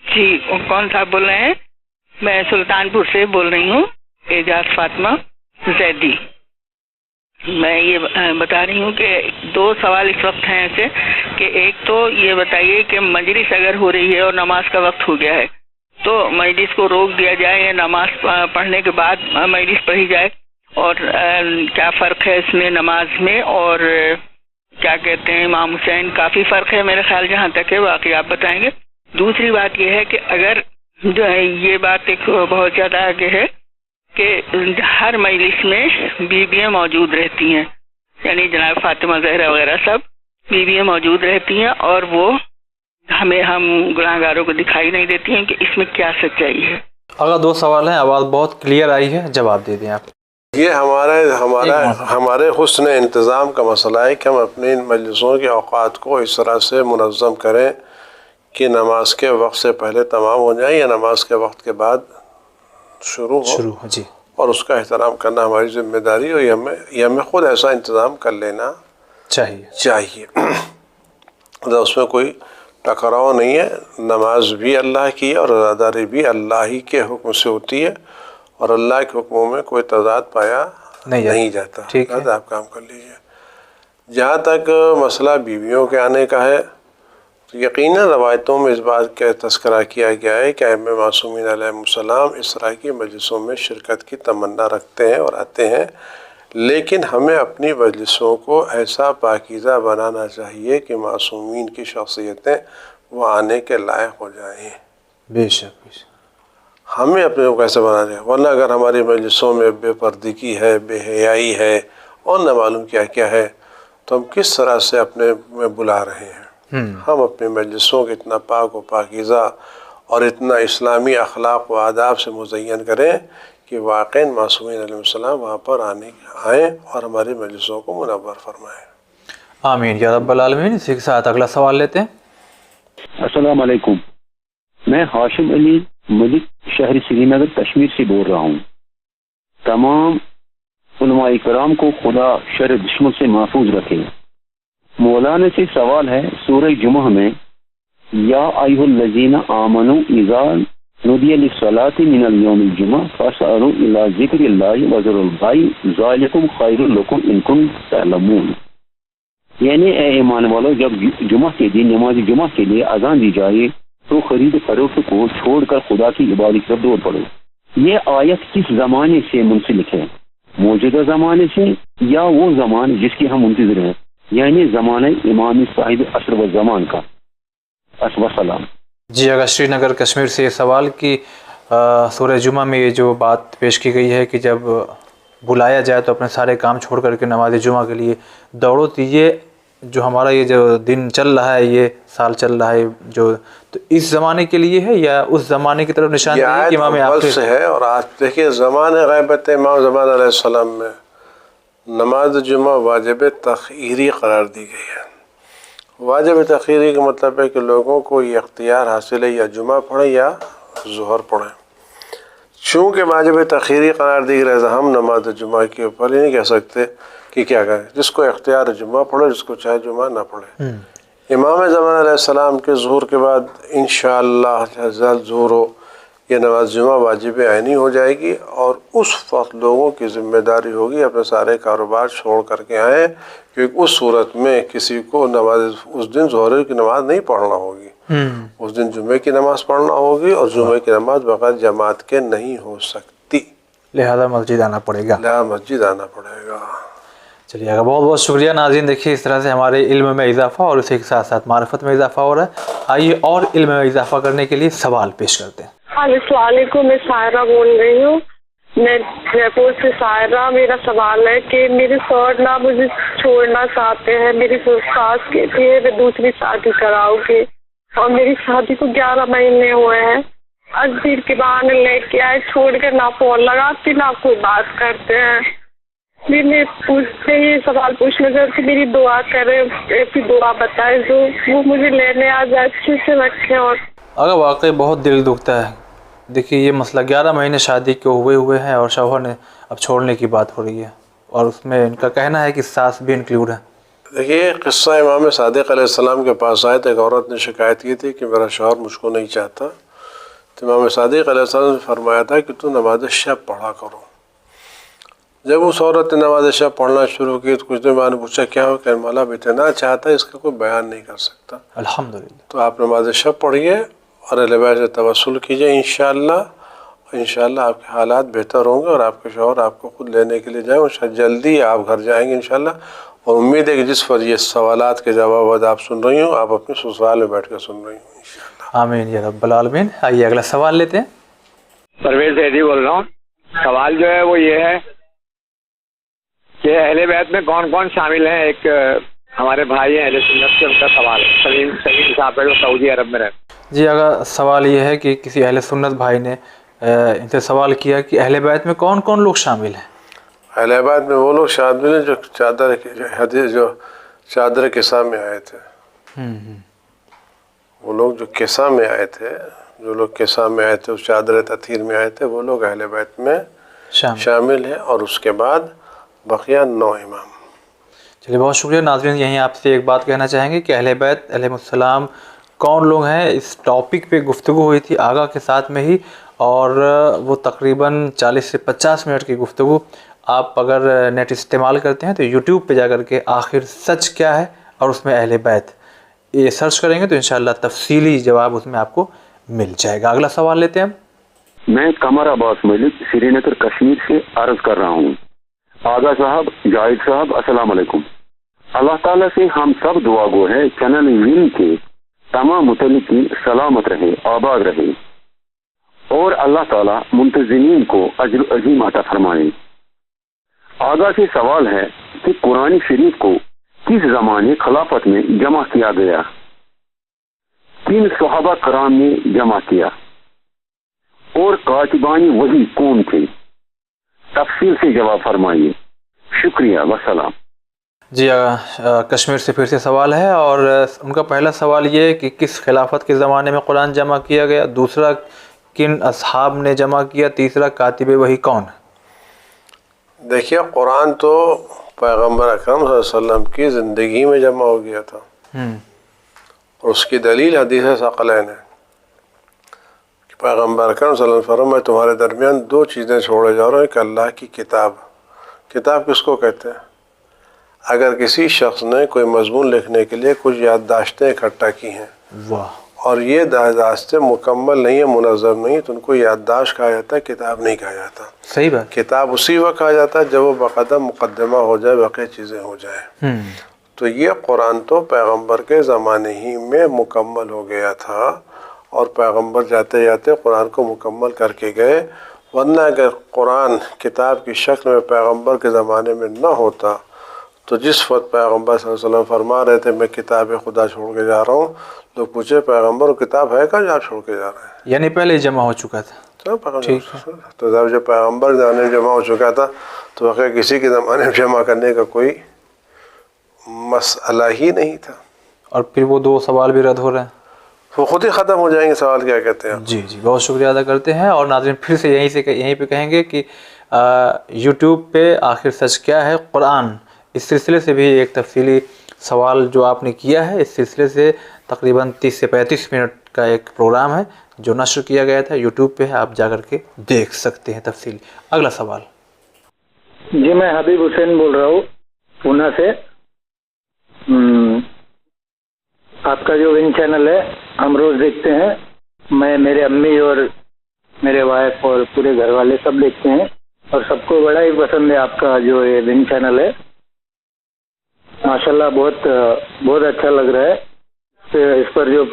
جی کون صاحب بول رہے ہیں؟ میں سلطان پور سے بول رہی ہوں، اعجاز فاطمہ زیدی. میں یہ بتا رہی ہوں کہ 2 سوال اس وقت ہیں ایسے کہ ایک تو یہ بتائیے کہ مجلس اگر ہو رہی ہے اور نماز کا وقت ہو گیا ہے تو مجلس کو روک دیا جائے یا نماز پڑھنے کے بعد مجلس پڑھی جائے، اور کیا فرق ہے اس میں نماز میں؟ اور کیا کہتے ہیں امام حسین، کافی فرق ہے میرے خیال جہاں تک ہے، باقی آپ بتائیں گے. دوسری بات یہ ہے کہ اگر جو ہے یہ بات ایک بہت زیادہ آگے ہے کہ ہر مجلس میں بیویاں موجود رہتی ہیں، یعنی جناب فاطمہ زہرا وغیرہ سب بیویاں موجود رہتی ہیں، اور وہ ہم گناہگاروں کو دکھائی نہیں دیتی ہیں، کہ اس میں کیا سچائی ہے؟ اگر 2 سوال ہیں، آواز بہت کلیئر آئی ہے، جواب دے دیں آپ. یہ ہمارے حسن انتظام کا مسئلہ ہے کہ ہم اپنے ان مجلسوں کے اوقات کو اس طرح سے منظم کریں کہ نماز کے وقت سے پہلے تمام ہو جائیں یا نماز کے وقت کے بعد شروع ہو. جی. اور اس کا احترام کرنا ہماری ذمہ داری ہے، یہ ہمیں خود ایسا انتظام کر لینا چاہیے. اس میں کوئی ٹکراؤ نہیں ہے. نماز بھی اللہ کی ہے اور روزہ بھی اللہ ہی کے حکم سے ہوتی ہے، اور اللہ کے حکموں میں کوئی تضاد پایا نہیں جاتا. آپ کام کر لیجئے. جہاں تک مسئلہ بیویوں کے آنے کا ہے تو یقیناً روایتوں میں اس بات کا تذکرہ کیا گیا ہے کہ ائمہ معصومین علیہ السلام اس طرح کی مجلسوں میں شرکت کی تمنا رکھتے ہیں اور آتے ہیں، لیکن ہمیں اپنی مجلسوں کو ایسا پاکیزہ بنانا چاہیے کہ معصومین کی شخصیتیں وہ آنے کے لائق ہو جائیں. بے شک. ہمیں اپنے کو کیسے بنا دیں، ورنہ اگر ہماری مجلسوں میں بے پردگی ہے، بے حیائی ہے اور نہ معلوم کیا کیا ہے تو ہم کس طرح سے اپنے میں بلا رہے ہیں. ہم اپنے مجلسوں کو اتنا پاک و پاکیزہ اور اتنا اسلامی اخلاق و آداب سے مزین کریں کہ واقعی معصومین علیہ السلام وہاں پر آئیں اور ہماری مجلسوں کو منور فرمائیں. آمین یا رب العالمین. اسی کے ساتھ اگلا سوال لیتے ہیں. السلام علیکم. میں ہاشم علی ملک شہر سری نگر کشمیر سے بول رہا ہوں. تمام علماء کرام کو خدا شر دشمن سے محفوظ رکھے. مولانا سے سوال ہے سورہ جمعہ میں یا ایھا الذین آمنوا اذا نودی للصلاۃ من الیوم الجمعہ فاسعوا الی ذکر اللہ وذروا البیع ذالکم خیر لکم ان کنتم تعلمون. یعنی اے ایمان والو جب جمعہ کے دن نماز جمعہ کے لیے اذان دی جائے تو خرید فروخت کو چھوڑ کر خدا کی عبادت کی طرف پڑھو. یہ آیت کس زمانے سے منسلک ہے؟ موجودہ زمانے سے یا وہ زمان جس کی ہم منتظر ہیں، یعنی زمانہ امام صاحب عصر و زمان کا؟ السلام. جی اگر شری نگر کشمیر سے یہ سوال کی سورہ جمعہ میں یہ جو بات پیش کی گئی ہے کہ جب بلایا جائے تو اپنے سارے کام چھوڑ کر کے نماز جمعہ کے لیے دوڑو، تو یہ جو ہمارا یہ جو دن چل رہا ہے، یہ سال چل رہا ہے جو، تو اس زمانے کے لیے ہے یا اس زمانے کی طرف نشاندہی ہے کہ امام آخر سے ہے؟ اور آج دیکھیے زمانہ غیبت امام زمان علیہ السلام میں نماز جمعہ واجب تخیری قرار دی گئی ہے. واجب تخیری کا مطلب ہے کہ لوگوں کو یہ اختیار حاصل ہے یا جمعہ پڑھیں یا ظہر پڑھیں. چونکہ واجب تخیری قرار دی گئی ہے ہم نماز جمعہ کے اوپر یہ نہیں کہہ سکتے کہ کیا کریں، جس کو اختیار جمعہ پڑھے، جس کو چاہے جمعہ نہ پڑھے. امام زمان علیہ السلام کے ظہور کے بعد انشاءاللہ جلد ظہور ہو یہ نماز جمعہ واجب عینی ہو جائے گی، اور اس وقت لوگوں کی ذمہ داری ہوگی اپنے سارے کاروبار چھوڑ کر کے آئیں، کیونکہ اس صورت میں کسی کو نماز اس دن ظہر کی نماز نہیں پڑھنا ہوگی، اس دن جمعے کی نماز پڑھنا ہوگی، اور جمعے کی نماز بغیر جماعت کے نہیں ہو سکتی، لہذا مسجد آنا پڑے گا. چلیے گا. بہت بہت شکریہ ناظرین. دیکھیے اس طرح سے ہمارے علم میں اضافہ اور اسی کے ساتھ ساتھ معرفت میں اضافہ ہو رہا ہے. آئیے اور علم میں اضافہ کرنے کے لیے سوال پیش کرتے ہیں. السلام علیکم. میں سائرہ بول رہی ہوں، میں جے پور سے سائرہ. میرا سوال ہے کہ میرے شوہر نہ مجھے چھوڑنا چاہتے ہیں. میری ساس کہتی ہے میں دوسری شادی کراؤں گی، اور میری شادی کو 11 مہینے ہوئے ہیں. اجبیر کے بہانے لے کے آئے، چھوڑ کے نہ فون لگاتی نہ کوئی بات کرتے ہیں. میں پوچھتے یہ سوال پوچھنے سے میری دعا کرے، ایسی دعا بتائے جو وہ مجھے لینے آ جائے، اچھے سے رکھیں. اور اگر واقعی بہت دل دکھتا ہے. دیکھیے یہ مسئلہ 11 مہینے شادی کے ہوئے ہیں اور شوہر نے اب چھوڑنے کی بات ہو رہی ہے، اور اس میں ان کا کہنا ہے کہ ساس بھی انکلوڈ ہے. دیکھیے قصہ امام صادق علیہ السلام کے پاس آئے تو ایک عورت نے شکایت کی تھی کہ میرا شوہر مجھ کو نہیں چاہتا. تو امام صادق علیہ السلام نے فرمایا تھا کہ تو نماز شب پڑھا کرو. جب اس عورت نے نماز شب پڑھنا شروع کی تو کچھ دن بعد پوچھا کیا ہو، کہ مولا بھی اتنا چاہتا ہے اس کا کوئی بیان نہیں کر سکتا. الحمدللہ. تو آپ نماز شب پڑھیے اور اہل بیت سے توسل کیجیے، انشاءاللہ آپ کے حالات بہتر ہوں گے، اور آپ کے شوہر آپ کو خود لینے کے لیے جائیں. جلدی آپ گھر جائیں گے انشاءاللہ. اور امید ہے کہ جس پر یہ سوالات کے جوابات آپ سن رہی ہوں آپ اپنے سسرال میں بیٹھ کر سن رہی ہوں انشاءاللہ. آمین یا رب العالمین. آئیے اگلا سوال لیتے ہیں. پرویز زیدی بول رہا ہوں. سوال جو ہے وہ یہ ہے کہ اہل بیت میں کون کون شامل ہیں. ایک ہمارے بھائی ہیں اہل سنت سے، ان کا سوال ہے. سلیم صاحب ہے جو سعودی عرب میں رہتے. جی اگر سوال یہ ہے کہ کسی اہل سنت بھائی نے ان سے سوال کیا کہ اہل بیت میں کون کون لوگ شامل ہیں. اہل بیت میں وہ لوگ شامل ہیں جو چادر کسا میں آئے تھے. وہ لوگ جو کسا میں آئے تھے، جو لوگ کسا میں آئے تھے، اس چادر تطہیر میں آئے تھے، وہ لوگ اہل بیت میں شامل ہیں. اور اس کے بعد بقیہ 9 امام. چلیے بہت شکریہ ناظرین. یہیں آپ سے ایک بات کہنا چاہیں گے کہ اہل بیت علیہ السلام کون لوگ ہیں. اس ٹاپک پہ گفتگو ہوئی تھی آغا کے ساتھ میں ہی، اور وہ تقریباً 40 سے 50 منٹ کی گفتگو. آپ اگر نیٹ استعمال کرتے ہیں تو یوٹیوب پہ جا کر کے آخر سچ کیا ہے اور اس میں اہل بیت یہ سرچ کریں گے تو انشاءاللہ تفصیلی جواب اس میں آپ کو مل جائے گا. اگلا سوال لیتے ہیں. میں قمر عباس ملک سری نگر کشمیر سے عرض کر رہا ہوں. آغا صاحب، جاہد صاحب، السلام علیکم. اللہ تعالیٰ سے ہم سب دعا گو ہے چینل وین کے تمام متعلقین سلامت رہے، آباد رہے، اور اللہ تعالیٰ منتظمین کو اجر عظیم عطا فرمائے. آغا سے سوال ہے کہ قرآن شریف کو کس زمانے خلافت میں جمع کیا گیا، کن صحابہ کرام نے جمع کیا؟ اور کاتبان وحی کون تھے؟ تفصیل سے جواب فرمائیے. شکریہ وسلام. جی کشمیر سے پھر سے سوال ہے، اور ان کا پہلا سوال یہ ہے کہ کس خلافت کے زمانے میں قرآن جمع کیا گیا، دوسرا کن اصحاب نے جمع کیا، تیسرا کاتب وحی کون ہے؟ دیکھیے قرآن تو پیغمبر اکرم صلی اللہ علیہ وسلم کی زندگی میں جمع ہو گیا تھا، اور اس کی دلیل حدیث ثقلین ہے کہ پیغمبر اکرم صلی اللہ علیہ وسلم میں تمہارے درمیان دو چیزیں چھوڑے جا رہا ہوں. ایک اللہ کی کتاب. کتاب کس کو کہتے ہیں؟ اگر کسی شخص نے کوئی مضمون لکھنے کے لیے کچھ یادداشتیں اکٹھا کی ہیں اور یہ یادداشتیں مکمل نہیں ہیں، منظم نہیں، تو ان کو یادداشت کہا جاتا ہے، کتاب نہیں کہا جاتا. صحیح بات. کتاب اسی وقت کہا جاتا ہے جب وہ باقاعدہ مقدمہ ہو جائے، باقی چیزیں ہو جائیں. تو یہ قرآن تو پیغمبر کے زمانے ہی میں مکمل ہو گیا تھا، اور پیغمبر جاتے جاتے قرآن کو مکمل کر کے گئے. ورنہ اگر قرآن کتاب کی شکل میں پیغمبر کے زمانے میں نہ ہوتا تو جس وقت پیغمبر صلی اللہ علیہ وسلم فرما رہے تھے میں کتاب خدا چھوڑ کے جا رہا ہوں، لوگ پوچھے پیغمبر وہ کتاب ہے کہاں جو آپ چھوڑ کے جا رہے ہیں؟ یعنی پہلے جمع ہو چکا تھا. تو جب پیغمبر کے زمانے میں جمع ہو چکا تھا تو واقعی کسی کے زمانے میں جمع کرنے کا کوئی مسئلہ ہی نہیں تھا. اور پھر وہ دو سوال بھی رد ہو رہے ہیں، وہ خود ہی ختم ہو جائیں گے. سوال کیا کہتے ہیں؟ جی بہت شکریہ ادا کرتے ہیں. اور ناظرین پھر سے یہیں پہ کہیں گے کہ یوٹیوب پہ آخر سچ کیا ہے قرآن، اس سلسلے سے بھی ایک تفصیلی سوال جو آپ نے کیا ہے، اس سلسلے سے تقریباً 30 سے 35 منٹ کا ایک پروگرام ہے جو نشر کیا گیا تھا، یوٹیوب پہ آپ جا کر کے دیکھ سکتے ہیں تفصیلی. اگلا سوال. جی میں حبیب حسین بول رہا ہوں پونا سے. آپ کا جو ون چینل ہے ہم روز دیکھتے ہیں، میں میرے امی اور میرے وائف اور پورے گھر والے سب دیکھتے ہیں، اور سب کو بڑا ہی پسند ہے آپ کا جو یہ ون چینل ہے. ماشاءاللہ بہت اچھا لگ رہا ہے. اس پر جو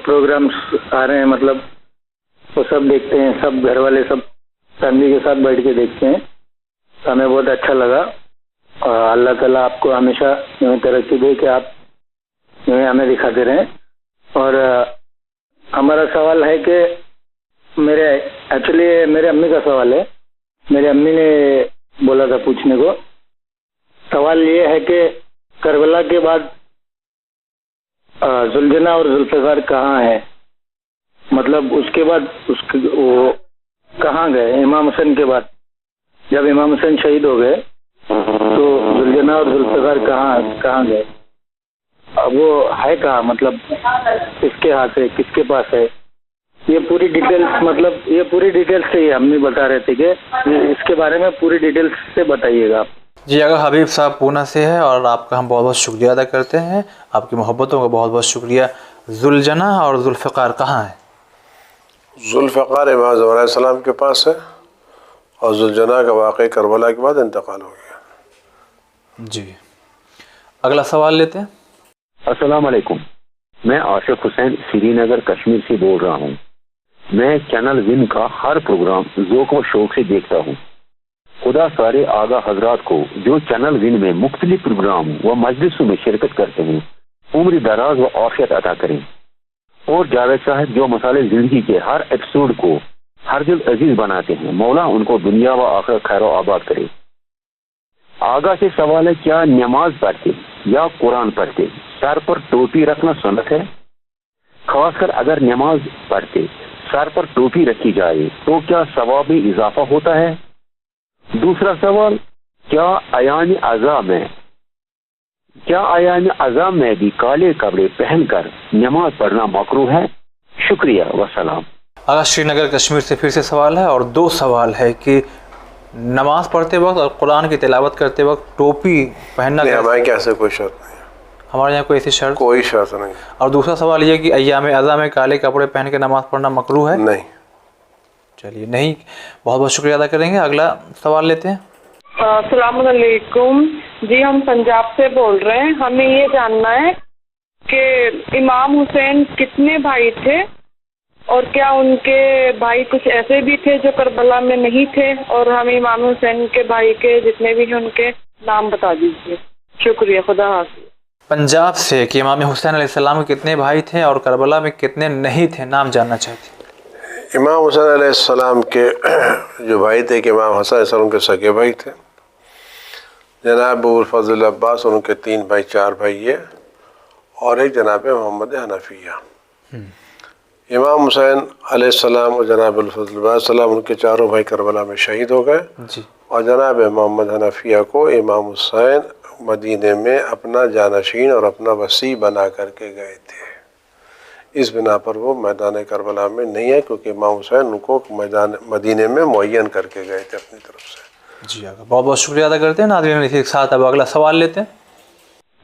پروگرامس آ رہے ہیں مطلب وہ سب دیکھتے ہیں، سب گھر والے سب فیملی کے ساتھ بیٹھ کے دیکھتے ہیں. ہمیں بہت اچھا لگا، اور اللہ تعالیٰ آپ کو ہمیشہ ترقی دے کہ آپ ہمیں دکھاتے رہیں. اور ہمارا سوال ہے کہ ایکچولی میرے امی کا سوال ہے. میرے امی نے بولا تھا پوچھنے کو. سوال یہ ہے کہ کربلا کے بعد ذوالجناح اور ذوالفقار کہاں ہے؟ مطلب اس کے بعد وہ کہاں گئے؟ امام حسین کے بعد جب امام حسین شہید ہو گئے تو ذوالجناح اور ذوالفقار کہاں گئے؟ وہ ہے کہاں؟ مطلب کس کے ہاتھ ہے، کس کے پاس ہے؟ یہ پوری ڈیٹیلز، مطلب یہ پوری ڈیٹیلز سے ہم بھی بتا رہے تھے کہ اس کے بارے میں پوری ڈیٹیلز سے بتائیے گا آپ. جی اگر حبیب صاحب پونا سے ہے، اور آپ کا ہم بہت بہت شکریہ ادا کرتے ہیں، آپ کی محبتوں کا بہت بہت شکریہ. ذوالجناح اور ذوالفقار کہاں ہیں؟ ذوالفقار امام زمان علیہ السلام کے پاس ہے، اور ذوالجناح کا واقعہ کربلا کے بعد انتقال ہو گیا. جی اگلا سوال لیتے ہیں. السلام علیکم، میں عاشق حسین سری نگر کشمیر سے بول رہا ہوں. میں چینل ون کا ہر پروگرام ذوق و شوق سے دیکھتا ہوں. خدا سارے آگاہ حضرات کو جو چینل ون میں مختلف پروگرام و مجلسوں میں شرکت کرتے ہیں عمر دراز و عافیت عطا کریں. اور جاوید صاحب جو مسائل زندگی کے ہر ایپیسوڈ کو ہر دل عزیز بناتے ہیں، مولا ان کو دنیا و آخرت خیر و آباد کرے. آگاہ سے سوال ہے، کیا نماز پڑھتے یا قرآن پڑھتے سر پر ٹوپی رکھنا سنت ہے؟ خاص کر اگر نماز پڑھتے سر پر ٹوپی رکھی جائے تو کیا ثواب میں اضافہ ہوتا ہے؟ دوسرا سوال، کیا ایام اعضاء میں بھی کالے کپڑے پہن کر نماز پڑھنا مکروہ ہے؟ شکریہ وسلام. آغاز شری نگر کشمیر سے پھر سے سوال ہے، اور دو سوال ہے کہ نماز پڑھتے وقت اور قرآن کی تلاوت کرتے وقت ٹوپی پہننا ہمارے یہاں سے کوئی شرط نہیں، ہمارے یہاں کوئی ایسی شرط کوئی شرط نہیں. اور دوسرا سوال یہ کہ ایام اعضاء میں کالے کپڑے پہن کے نماز پڑھنا مکروہ ہے؟ نہیں. چلیے نہیں، بہت بہت شکریہ ادا کریں گے. اگلا سوال لیتے ہیں. السلام علیکم جی، ہم پنجاب سے بول رہے ہیں. ہمیں یہ جاننا ہے کہ امام حسین کتنے بھائی تھے، اور کیا ان کے بھائی کچھ ایسے بھی تھے جو کربلا میں نہیں تھے؟ اور ہمیں امام حسین کے بھائی کے جتنے بھی ہیں ان کے نام بتا دیجیے. شکریہ، خدا حافظ. پنجاب سے کہ امام حسین علیہ السلام کے کتنے بھائی تھے اور کربلا میں کتنے نہیں تھے، نام جاننا چاہتے ہیں. امام حسین علیہ السلام کے جو بھائی تھے کہ امام حسن علیہ السلام کے سگے بھائی تھے. جناب ابو الفضل عباس اور ان کے 3 بھائی 4 بھائی یہ، اور ایک جناب محمد حنفیہ. امام حسین علیہ السلام اور جناب الفضل علیہ السلام ان کے 4 بھائی کربلا میں شہید ہو گئے. اور جناب محمد حنفیہ کو امام حسین مدینے میں اپنا جانشین اور اپنا وصی بنا کر کے گئے تھے. اس بنا پر وہ میدان کربلا میں نہیں ہے، کیونکہ امام حسین ان کو میدان مدینے میں معین کر کے گئے تھے اپنی طرف سے. جی بہت بہت شکریہ ادا کرتے ہیں. ناظرین اسی کے ساتھ اب اگلا سوال لیتے ہیں.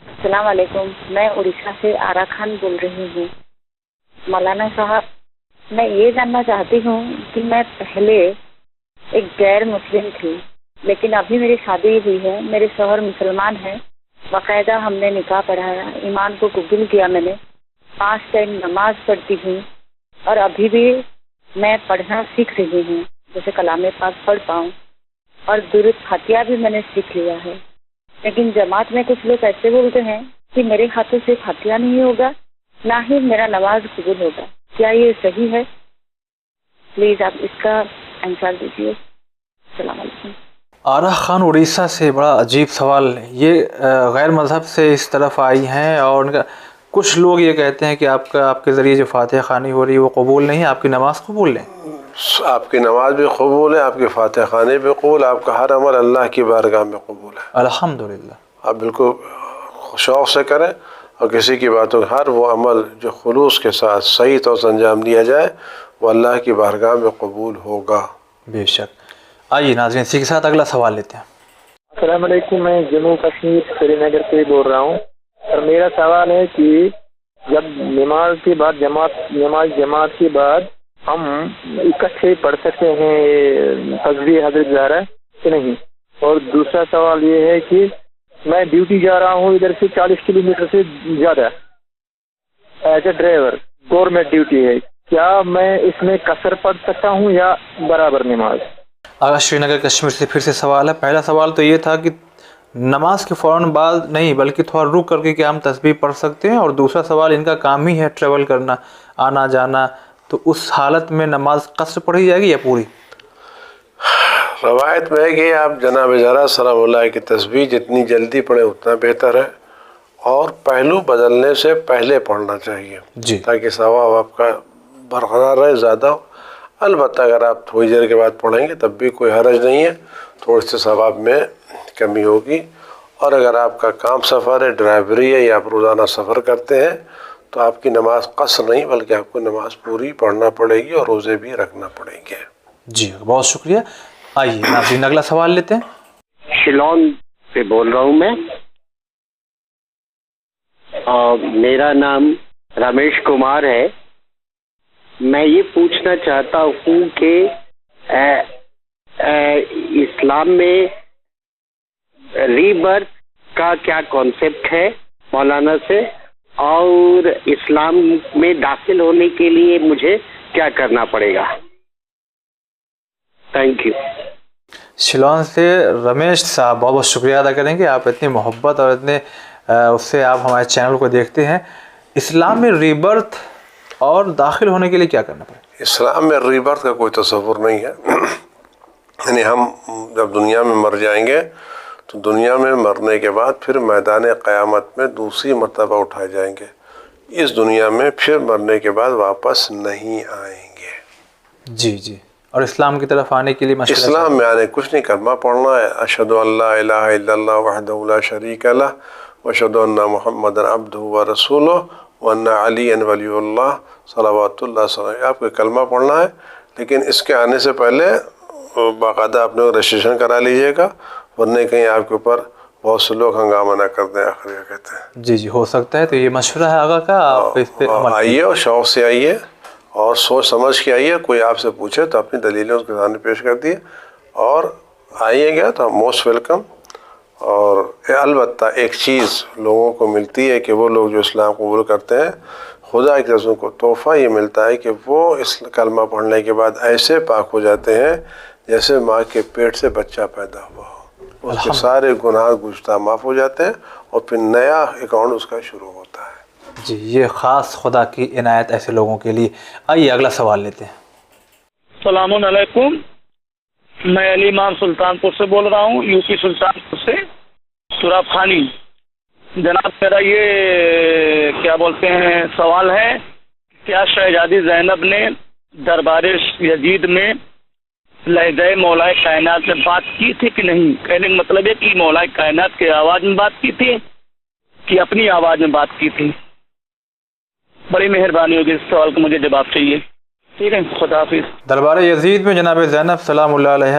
السلام علیکم، میں اڑیسہ سے آرا خان بول رہی ہوں. مولانا صاحب، میں یہ جاننا چاہتی ہوں کہ میں پہلے ایک غیر مسلم تھی، لیکن ابھی میری شادی ہوئی ہے. میرے شوہر مسلمان ہیں، باقاعدہ ہم نے نکاح پڑھایا، ایمان کو قبول کیا. میں نے 5 ٹائم نماز پڑھتی ہوں، اور ابھی بھی میں پڑھنا سیکھ رہی ہوں، جیسے کلام پاک پڑھ پاؤں، اور درود فاتحہ بھی میں نے سیکھ لیا ہے. لیکن جماعت میں کچھ لوگ ایسے بولتے ہیں کہ میرے ہاتھوں سے فاتحہ نہیں ہوگا، نہ ہی میرا نماز قبول ہوگا. کیا یہ صحیح ہے؟ پلیز آپ اس کا آنسر دیجیے. السلام علیکم. آرا خان اڑیسہ سے، بڑا عجیب سوال. یہ غیر مذہب سے اس طرف آئی ہیں، اور ان کا کچھ لوگ یہ کہتے ہیں کہ آپ کے ذریعے جو فاتحہ خوانی ہو رہی ہے وہ قبول نہیں ہے، آپ کی نماز قبول نہیں. آپ کی نماز بھی قبول ہے، آپ کی فاتحہ خوانی بھی قبول، آپ کا ہر عمل اللہ کی بارگاہ میں قبول ہے. الحمدللہ. آپ بالکل شوق سے کریں، اور کسی کی باتوں ہر وہ عمل جو خلوص کے ساتھ صحیح طور سے انجام دیا جائے وہ اللہ کی بارگاہ میں قبول ہوگا. بے شک. آئیے ناظرین اسی کے ساتھ اگلا سوال لیتے ہیں. السلام علیکم، میں جموں کشمیر سری نگر سے بول رہا ہوں. اور میرا سوال ہے کہ جب نماز کے بعد جماعت کے بعد ہم اکٹھے پڑھ سکتے ہیں تسبیح حضرت زہرا کہ نہیں؟ اور دوسرا سوال یہ ہے کہ میں ڈیوٹی جا رہا ہوں ادھر سے 40 کلومیٹر سے زیادہ as a driver, government duty ہے. کیا میں اس میں قصر پڑھ سکتا ہوں یا برابر نماز؟ آغا شری نگر کشمیر سے پھر سے سوال ہے. پہلا سوال تو یہ تھا کہ نماز کے فوراً بعد نہیں بلکہ تھوڑا رک کر کے کیا ہم تسبیح پڑھ سکتے ہیں، اور دوسرا سوال ان کا کام ہی ہے ٹریول کرنا، آنا جانا، تو اس حالت میں نماز قصر پڑھی جائے گی یا پوری؟ روایت میں ہے کہ آپ جناب زہرا سلام اللہ کی تسبیح جتنی جلدی پڑھیں اتنا بہتر ہے، اور پہلو بدلنے سے پہلے پڑھنا چاہیے جی، تاکہ ثواب آپ کا برقرار رہے، زیادہ ہو. البتہ اگر آپ تھوڑی دیر کے بعد پڑھیں گے تب بھی کوئی حرج نہیں ہے، تھوڑے سے ثواب میں کمی ہوگی. اور اگر آپ کا کام سفر ہے، ڈرائیوری ہے، یا آپ روزانہ سفر کرتے ہیں تو آپ کی نماز قصر نہیں بلکہ آپ کو نماز پوری پڑھنا پڑے گی، اور روزے بھی رکھنا پڑیں گے. جی بہت شکریہ. آئیے ناظرین اگلا سوال لیتے ہیں. شیلانگ سے بول رہا ہوں میں، میرا نام رمیش کمار ہے. میں یہ پوچھنا چاہتا ہوں کہ اسلام میں ری برتھ کا کیا کانسیپٹ ہے مولانا سے، اور اسلام میں داخل ہونے کے لیے مجھے کیا کرنا پڑے گا؟ Thank you. شیلانگ سے رمیش صاحب، بہت بہت شکریہ ادا کریں گے. آپ اتنی محبت اور اتنے اس سے آپ ہمارے چینل کو دیکھتے ہیں. اسلام میں ری برتھ اور داخل ہونے کے لیے کیا کرنا پڑے؟ اسلام میں ری برتھ کا کوئی تصور نہیں ہے. یعنی ہم جب دنیا میں مر جائیں گے تو دنیا میں مرنے کے بعد پھر میدان قیامت میں دوسری مرتبہ اٹھائے جائیں گے. اس دنیا میں پھر مرنے کے بعد واپس نہیں آئیں گے. جی جی. اور اسلام کی طرف آنے کے لیے اسلام میں آنے کچھ نہیں، کلمہ پڑھنا ہے. اشہد ان لا الہ الا اللہ وحدہ لا شریک لہ واشہد ان محمدا عبدہ ورسولہ وان علی ولی اللہ صلوات اللہ صلی. آپ کو کلمہ پڑھنا ہے، لیکن اس کے آنے سے پہلے باقاعدہ آپ نے رجسٹریشن کرا لیجئے گا، ورنہ کہیں آپ کے اوپر بہت سے لوگ ہنگامہ نہ کر دیں. آخر کیا کہتے ہیں؟ جی جی ہو سکتا ہے. تو یہ مشورہ ہے آقا کا، آپ اس پہ آئیے اور شوق سے آئیے اور سوچ سمجھ کے آئیے. کوئی آپ سے پوچھے تو اپنی دلیلیں اس کے سامنے پیش کر دیے اور آئیے گا تو موسٹ ویلکم. اور البتہ ایک چیز لوگوں کو ملتی ہے کہ وہ لوگ جو اسلام قبول کرتے ہیں، خدا کی طرف کو تحفہ یہ ملتا ہے کہ وہ اس کلمہ پڑھنے کے بعد ایسے پاک ہو جاتے ہیں جیسے ماں کے پیٹ سے بچہ پیدا ہوا ہو. اس کے سارے گناہ گزشتہ معاف ہو جاتے ہیں اور پھر نیا اکاؤنٹ اس کا شروع ہوتا ہے. جی یہ خاص خدا کی عنایت ایسے لوگوں کے لیے. آئیے اگلا سوال لیتے ہیں. السلام علیکم. میں علی امام سلطانپور سے بول رہا ہوں, یو پی سلطانپور سے, سراب خانی. جناب میرا یہ کیا بولتے ہیں سوال ہے, کیا شہزادی زینب نے دربار یزید میں لہجہ مولائے کائنات میں بات کی تھی کہ نہیں؟ کہنے کا مطلب ہے کہ مولائے کائنات کی آواز میں بات کی تھی کہ اپنی آواز میں بات کی تھی. بڑی مہربانی ہوگی, اس سوال کا مجھے جواب چاہیے. ٹھیک ہے, خدا حافظ. دربار یزید میں جناب زینب سلام اللہ علیہ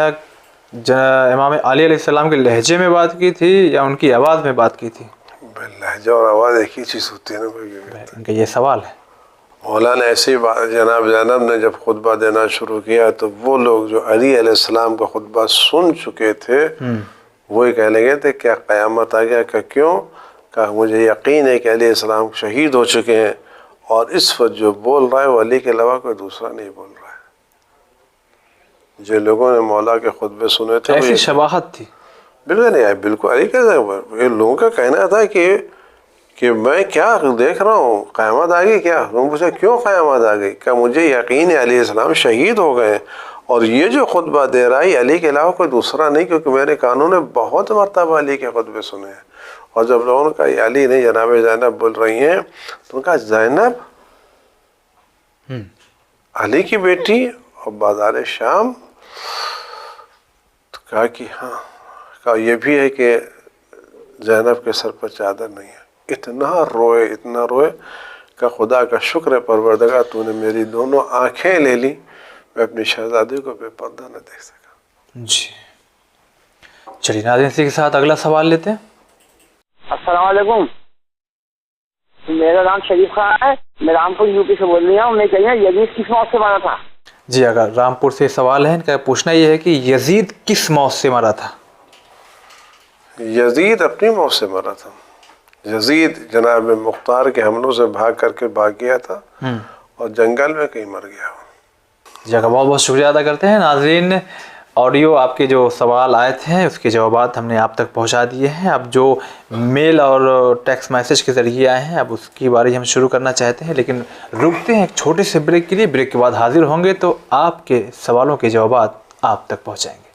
امام علی علیہ السلام کے لہجے میں بات کی تھی یا ان کی آواز میں بات کی تھی؟ لہجہ اور آواز ایک ہی چیز ہوتی ہے نا. ان کا یہ سوال ہے. مولانا ایسی بات, جناب زینب نے جب خطبہ دینا شروع کیا تو وہ لوگ جو علی علیہ السلام کا خطبہ سن چکے تھے وہی کہنے لگے تھے کیا قیامت آ گیا؟ کہ کیوں؟ کہا مجھے یقین ہے کہ علیہ السلام شہید ہو چکے ہیں اور اس وقت جو بول رہا ہے وہ علی کے علاوہ کوئی دوسرا نہیں بول رہا ہے. جو لوگوں نے مولا کے خطبے سنے تھے ایسی شباہت تھی. بالکل نہیں, بالکل علی کیسے, یہ لوگوں کا کہنا تھا کہ میں کیا دیکھ رہا ہوں, قیامت آ گئی کیا؟ لوگوں پوچھا کیوں قیامت آ گئی؟ کہ مجھے یقین ہے علیہ السلام شہید ہو گئے اور یہ جو خطبہ دے رہا ہے علی کے علاوہ کوئی دوسرا نہیں, کیونکہ میرے کانوں نے بہت مرتبہ علی کے خطبے سنے ہیں. اور جب لوگوں نے کہا یہ علی نہیں جناب زینب بول رہی ہیں, تو انہوں نے کہا زینب علی کی بیٹی اور بازار شام؟ تو کہا کہ ہاں. کہا یہ بھی ہے کہ زینب کے سر پر چادر نہیں ہے. اتنا روئے کہ خدا کا شکر ہے پروردگار تو نے میری دونوں آنکھیں لے لی, میں اپنی شہزادی کو بے پردہ نہ دیکھ سکا. جی چلیے ناظرین, اسی کے ساتھ اگلا سوال لیتے ہیں. السلام علیکم, میرا نام شریف خان ہے, میں رامپور یو پی سے بول رہی ہوں. میں کہیے یزید کس موت سے مارا تھا؟ جی اگر رامپور سے سوال ہے, ان کا پوچھنا یہ ہے کہ یزید کس موت سے مرا تھا؟ یزید اپنی موت سے مرا تھا. یزید جناب مختار کے حملوں سے بھاگ گیا تھا اور جنگل میں کہیں مر گیا. جی کا بہت بہت شکریہ ادا کرتے ہیں. ناظرین, آڈیو آپ کے جو سوال آئے تھے اس کے جوابات ہم نے آپ تک پہنچا دیے ہیں. اب جو میل اور ٹیکسٹ میسج کے ذریعے آئے ہیں اب اس کی باری ہم شروع کرنا چاہتے ہیں, لیکن رکتے ہیں ایک چھوٹے سے بریک کے لیے. بریک کے بعد حاضر ہوں گے تو آپ کے سوالوں کے جوابات آپ تک پہنچائیں گے.